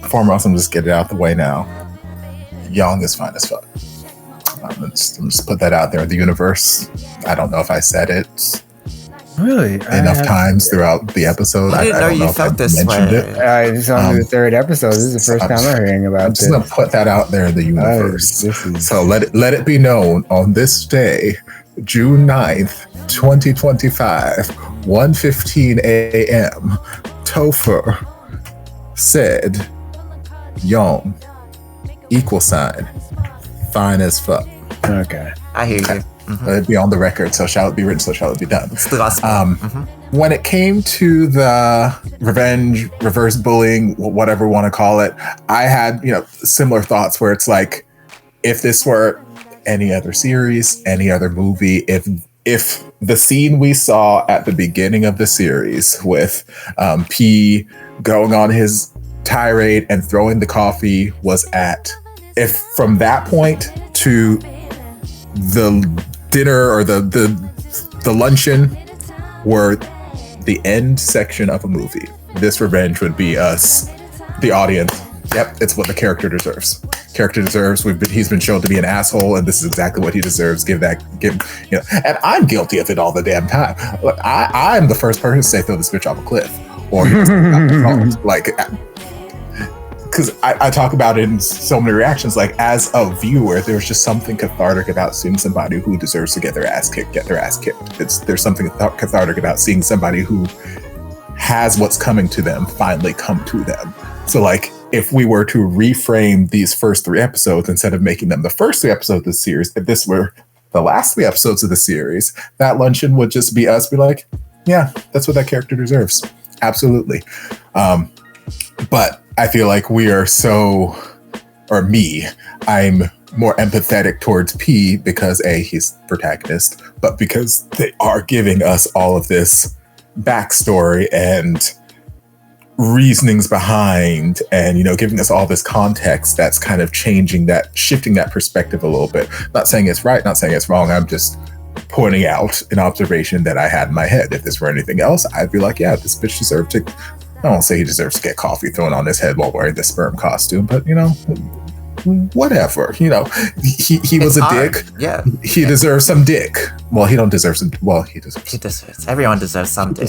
foremost, I'm just get it out the way now. Young is fine as fuck. I'm just put that out there in the universe. I don't know if I said it really enough times throughout the episode. I didn't know you felt this way. It's only the third episode. This is the first time I'm hearing about I'm just gonna put that out there in the universe. So let it be known on this day, June 9th, 2025, 1:15 a.m. Topher said, Young, = fine as fuck. Okay. I hear you. Let it be on the record. So shall it be written, so shall it be done. It's the gospel. When it came to the revenge, reverse bullying, whatever you want to call it, I had, similar thoughts where it's like, if this were any other series, any other movie, if the scene we saw at the beginning of the series with P going on his tirade and throwing the coffee was if from that point to the dinner or the luncheon were the end section of a movie, this revenge would be us, the audience. Yep, it's what the character deserves. He's been shown to be an asshole, and this is exactly what he deserves. And I'm guilty of it all the damn time. Look, I'm the first person to say throw this bitch off a cliff, or because I talk about it in so many reactions. Like, as a viewer, there's just something cathartic about seeing somebody who deserves to get their ass kicked. There's something cathartic about seeing somebody who has what's coming to them finally come to them. So, like, if we were to reframe these first 3 episodes, instead of making them the first 3 episodes of the series, if this were the last 3 episodes of the series, that luncheon would just be us be like, yeah, that's what that character deserves. Absolutely. But I feel like we are I'm more empathetic towards P because he's protagonist, but because they are giving us all of this backstory and reasonings behind, and giving us all this context that's kind of shifting that perspective a little bit. Not saying it's right, not saying it's wrong. I'm just pointing out an observation that I had in my head. If this were anything else, I'd be like, yeah, this bitch deserved to. I won't say he deserves to get coffee thrown on his head while wearing the sperm costume, but whatever. He was a dick. Yeah. He deserves some dick. Well, he don't deserve some. Well, he deserves. Everyone deserves some dick.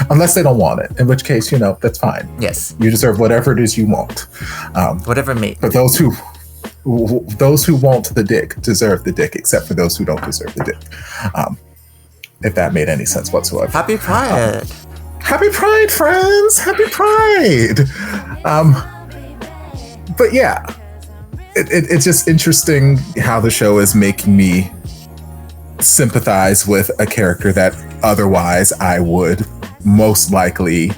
Unless they don't want it, in which case, that's fine. Yes. You deserve whatever it is you want. Whatever mate. But those who those who want the dick deserve the dick, except for those who don't deserve the dick. If that made any sense whatsoever. Happy Pride. Happy Pride, friends. Happy Pride. But yeah, it's just interesting how the show is making me sympathize with a character that otherwise I would most likely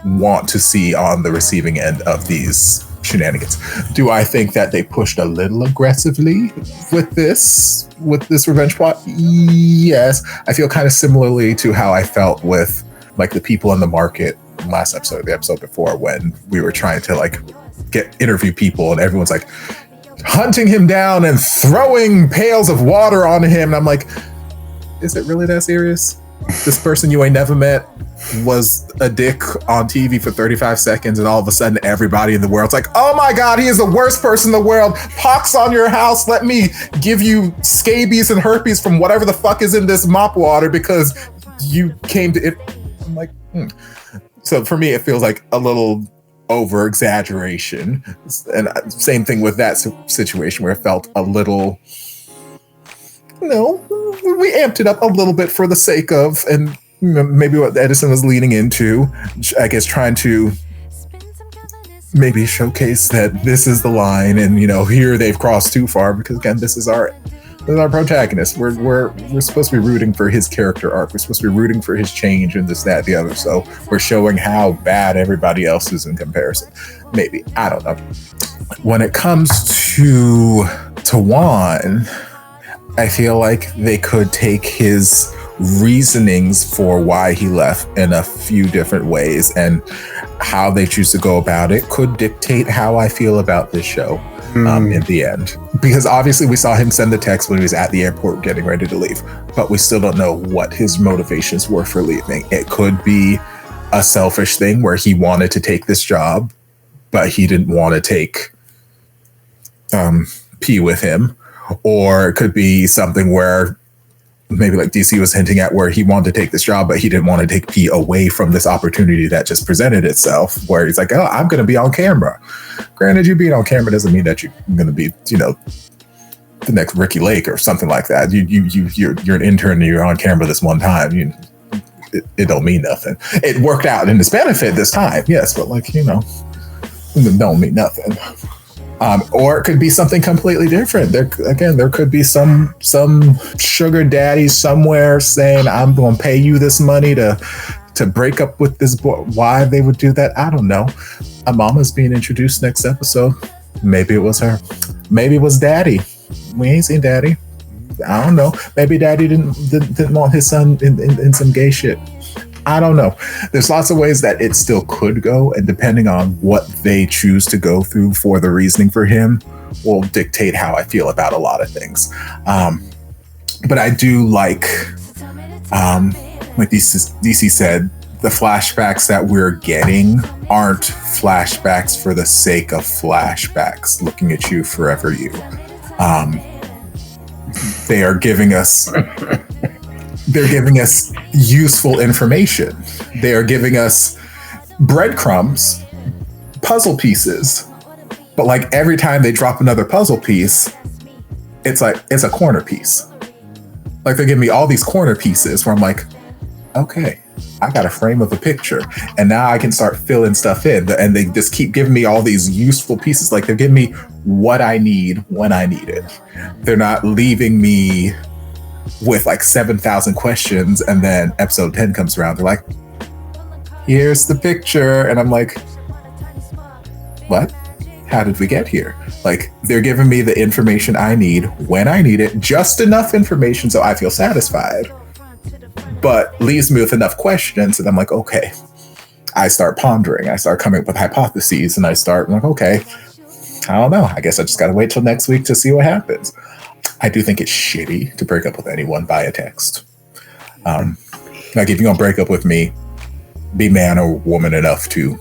want to see on the receiving end of these shenanigans. Do I think that they pushed a little aggressively with this revenge plot? Yes. I feel kind of similarly to how I felt with like the people in the market last episode, the episode before, when we were trying to like interview people and everyone's like hunting him down and throwing pails of water on him. And I'm like, is it really that serious? This person you ain't never met was a dick on TV for 35 seconds, and all of a sudden everybody in the world's like, oh my God, he is the worst person in the world. Pox on your house. Let me give you scabies and herpes from whatever the fuck is in this mop water because you came to it. I'm like, So for me, it feels like a little over exaggeration. And same thing with that situation where it felt a little, we amped it up a little bit for the sake of, and maybe what Edison was leaning into, I guess, trying to maybe showcase that this is the line, and here they've crossed too far, because again, this is our protagonist. We're supposed to be rooting for his character arc. We're supposed to be rooting for his change and this, that, the other. So we're showing how bad everybody else is in comparison. Maybe, I don't know. When it comes to Juan, I feel like they could take his reasonings for why he left in a few different ways, and how they choose to go about it could dictate how I feel about this show in the end. Because obviously we saw him send the text when he was at the airport getting ready to leave, but we still don't know what his motivations were for leaving. It could be a selfish thing where he wanted to take this job, but he didn't want to take P with him. Or it could be something where maybe like DC was hinting at, where he wanted to take this job, but he didn't want to take P away from this opportunity that just presented itself, where he's like, oh, I'm going to be on camera. Granted, you being on camera doesn't mean that you're going to be, the next Ricky Lake or something like that. You're an intern and you're on camera this one time. It don't mean nothing. It worked out in his benefit this time, yes, but it don't mean nothing. Or it could be something completely different. There could be some sugar daddy somewhere saying, I'm going to pay you this money to break up with this boy. Why they would do that, I don't know. A mama's being introduced next episode. Maybe it was her. Maybe it was daddy. We ain't seen daddy. I don't know. Maybe daddy didn't want his son in some gay shit. I don't know. There's lots of ways that it still could go, and depending on what they choose to go through for the reasoning for him will dictate how I feel about a lot of things. But I do like DC said, the flashbacks that we're getting aren't flashbacks for the sake of flashbacks. Looking at you, forever you. They are giving us... They're giving us useful information. They are giving us breadcrumbs, puzzle pieces. But like every time they drop another puzzle piece, it's a corner piece. Like they're giving me all these corner pieces where I'm like, okay, I got a frame of a picture, and now I can start filling stuff in. And they just keep giving me all these useful pieces. Like they're giving me what I need when I need it. They're not leaving me with like 7,000 questions, and then episode 10 comes around, they're like, here's the picture, and I'm like, what? How did we get here? Like, they're giving me the information I need when I need it, just enough information so I feel satisfied, but leaves me with enough questions, and I'm like, okay. I start pondering, I start coming up with hypotheses, and I start like, okay, I don't know, I guess I just gotta wait till next week to see what happens. I do think it's shitty to break up with anyone via text. Like if you're gonna break up with me, be man or woman enough to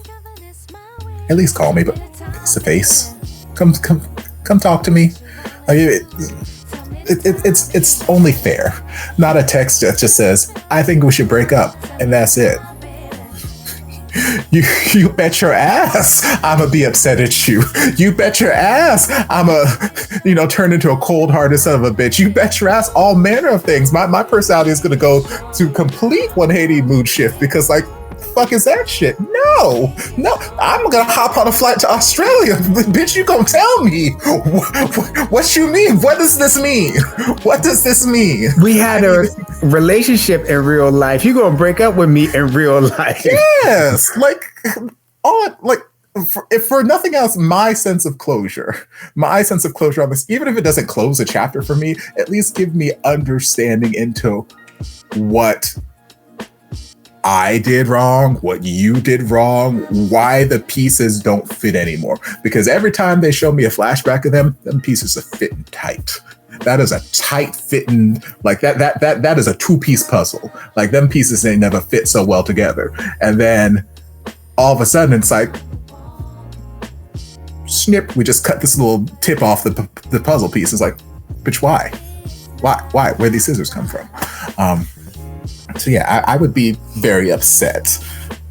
at least call me, but face to face. Come talk to me. Like it's only fair, not a text that just says, I think we should break up, and that's it. You bet your ass I'ma be upset at you. You bet your ass I'ma, turn into a cold-hearted son of a bitch. You bet your ass all manner of things. My personality is gonna go to complete 180 mood shift because like, fuck is that shit? No, I'm gonna hop on a flight to Australia. Bitch, you gonna tell me what you mean? What does this mean? What does this mean? We had a relationship in real life. You gonna break up with me in real life? Yes, if for nothing else, my sense of closure on this, even if it doesn't close a chapter for me, at least give me understanding into what I did wrong, what you did wrong, why the pieces don't fit anymore. Because every time they show me a flashback of them pieces are fitting tight. That is a tight fitting, like that is a two-piece puzzle. Like them pieces, they never fit so well together. And then all of a sudden it's like, snip, we just cut this little tip off the puzzle piece. It's like, bitch, why? Where'd these scissors come from? So yeah, I would be very upset.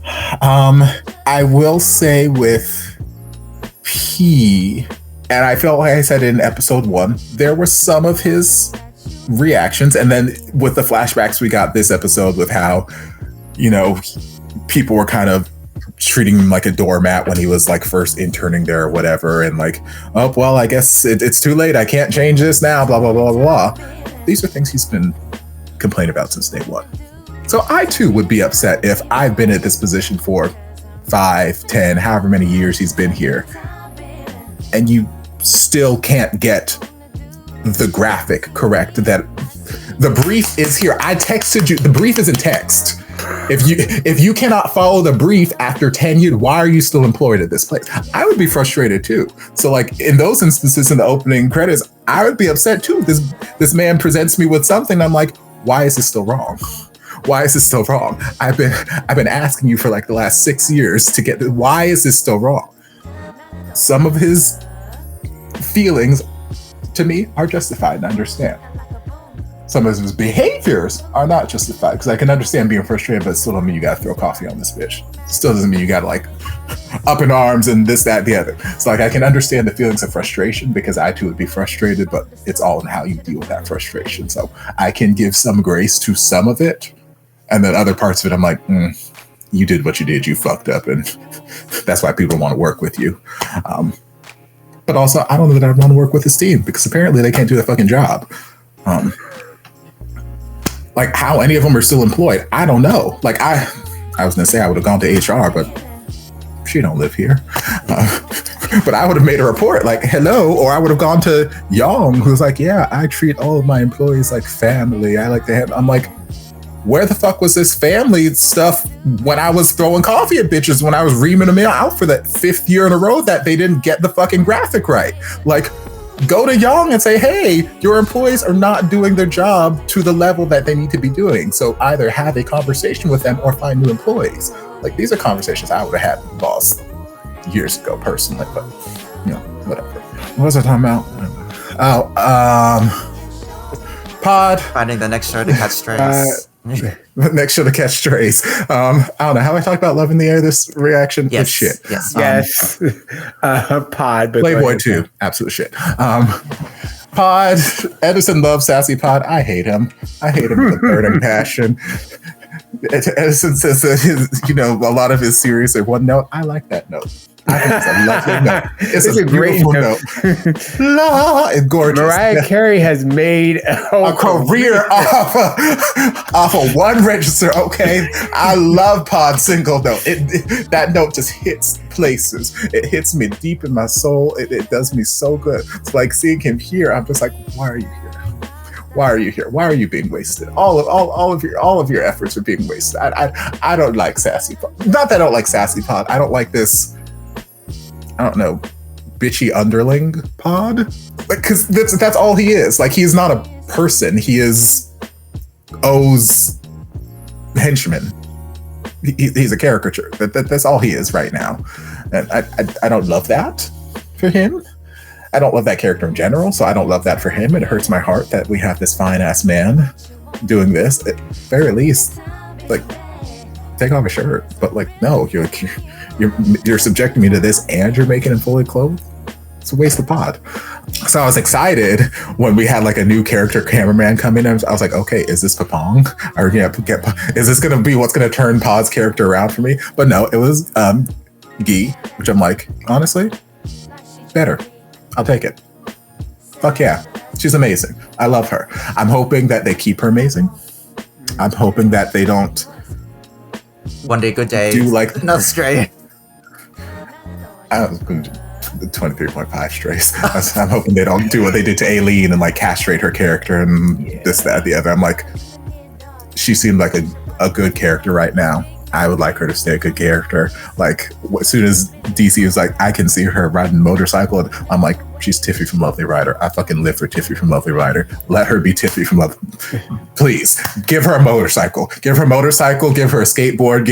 I will say with P, and I felt like I said in episode 1, there were some of his reactions, and then with the flashbacks we got this episode with how, people were kind of treating him like a doormat when he was like first interning there or whatever, and like, oh, well, I guess it's too late. I can't change this now, blah, blah, blah, blah. These are things he's been complaining about since day one. So I too would be upset if I've been at this position for 5, 10, however many years he's been here, and you still can't get the graphic correct. That the brief is here. I texted you. The brief is in text. If you cannot follow the brief after 10 years, why are you still employed at this place? I would be frustrated too. So like in those instances in the opening credits, I would be upset too. This man presents me with something. I'm like, why is this still wrong? Why is this still wrong? I've been asking you for like the last 6 years to get. Why is this still wrong? Some of his feelings, to me, are justified and I understand. Some of his behaviors are not justified because I can understand being frustrated, but it still doesn't mean you gotta throw coffee on this bitch. Still doesn't mean you gotta like up in arms and this, that, the other. So like I can understand the feelings of frustration because I too would be frustrated, but it's all in how you deal with that frustration. So I can give some grace to some of it. And then other parts of it, I'm like, you did what you did, you fucked up, and that's why people want to work with you. But also, I don't know that I want to work with this team because apparently they can't do their fucking job. Like how any of them are still employed, I don't know. Like I was gonna say I would have gone to HR, but she don't live here. But I would have made a report like, hello, or I would have gone to Young, who's like, yeah, I treat all of my employees like family. I like to have, I'm like, where the fuck was this family stuff when I was throwing coffee at bitches, when I was reaming them out for that 5th year in a row that they didn't get the fucking graphic right? Like, go to Young and say, hey, your employees are not doing their job to the level that they need to be doing. So either have a conversation with them or find new employees. Like, these are conversations I would have had with the boss years ago personally, but whatever. What was I talking about? Pod. Finding the next show to catch strays. Next show to catch strays. I don't know. Have I talked about Love in the Air this reaction? Yes. It's shit. Yes. Pod. But Playboy 2. Absolute shit. Pod. Edison loves Sassy Pod. I hate him. With a burning passion. Edison says that a lot of his series are one note. I like that note. I think it's a lovely note. It's a great note. It's gorgeous. Mariah Carey has made a career off of one register. Okay, I love Pod's single note. That note just hits places. It hits me deep in my soul. It does me so good. It's like seeing him here. I'm just like, why are you here? Why are you here? Why are you being wasted? All of your efforts are being wasted. I don't like Sassy Pod. Not that I don't like Sassy Pod. I don't like this. I don't know, bitchy underling Pod, because that's all he is. Like, he's not a person. He is O's henchman. He's a caricature. That's all he is right now. And I don't love that for him. I don't love that character in general, so I don't love that for him. It hurts my heart that we have this fine ass man doing this. At very least, like, take off a shirt. But like, no, you're subjecting me to this and you're making him fully clothed. It's a waste of pod. So I was excited when we had like a new character cameraman come in. I was like, okay, is this Papong? Or is this gonna be what's gonna turn Pod's character around for me? But no, it was Guy, which I'm like, honestly, better. I'll take it. Fuck yeah, she's amazing. I love her. I'm hoping that they keep her amazing. I'm hoping that they don't one day good day do like not stray. I was going to 23.5 strays. I'm hoping they don't do what they did to Aileen and like castrate her character and this, that, the other. I'm like, she seemed like a good character right now. I would like her to stay a good character. Like, as soon as DC was like, I can see her riding a motorcycle, and I'm like, she's Tiffy from Lovely Rider. I fucking live for Tiffy from Lovely Rider. Let her be Tiffy from Lovely. Please, give her a motorcycle. Give her a motorcycle. Give her a skateboard.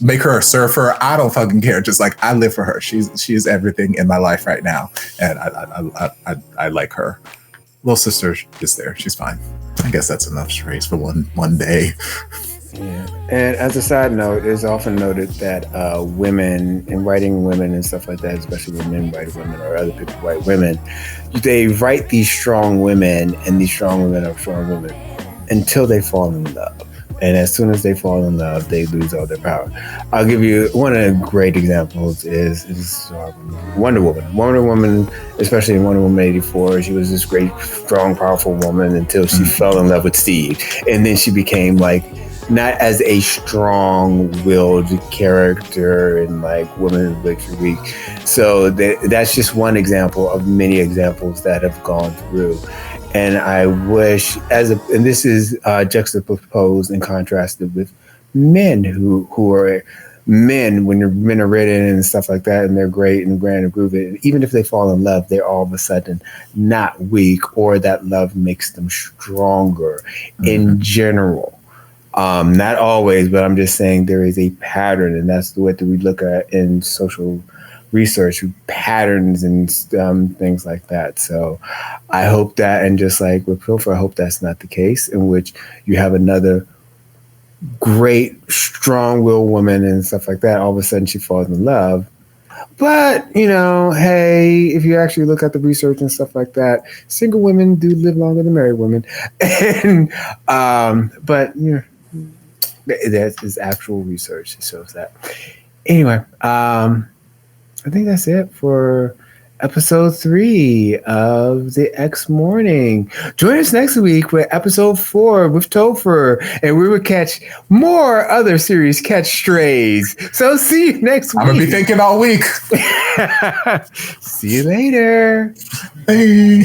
Make her a surfer. I don't fucking care. Just like, I live for her. She's everything in my life right now, and I like her. Little sister is there. She's fine. I guess that's enough strays for one day. Yeah, and as a side note, it's often noted that women, in writing women and stuff like that, especially when men write women or other people write women, they write these strong women, and these strong women are strong women until they fall in love. And as soon as they fall in love, they lose all their power. I'll give you one of the great examples is Wonder Woman. Wonder Woman, especially in Wonder Woman 84, she was this great, strong, powerful woman until she fell in love with Steve. And then she became like, not as a strong-willed character and like women in Victory Week. So that's just one example of many examples that have gone through. And I wish, and this is juxtaposed and contrasted with men who are men, when men are written and stuff like that, and they're great and grand and groovy. Even if they fall in love, they're all of a sudden not weak, or that love makes them stronger in general. Not always, but I'm just saying there is a pattern, and that's what we look at in social research, patterns and things like that. So I hope that, and just like with Topher, I hope that's not the case, in which you have another great, strong-willed woman and stuff like that. All of a sudden she falls in love. But, hey, if you actually look at the research and stuff like that, single women do live longer than married women. And, but, that is actual research that shows that. Anyway, I think that's it for episode 3 of the X Morning. Join us next week with episode 4 with Topher, and we will catch more other series catch strays. So see you next week. I'm gonna be thinking all week. See you later. Bye.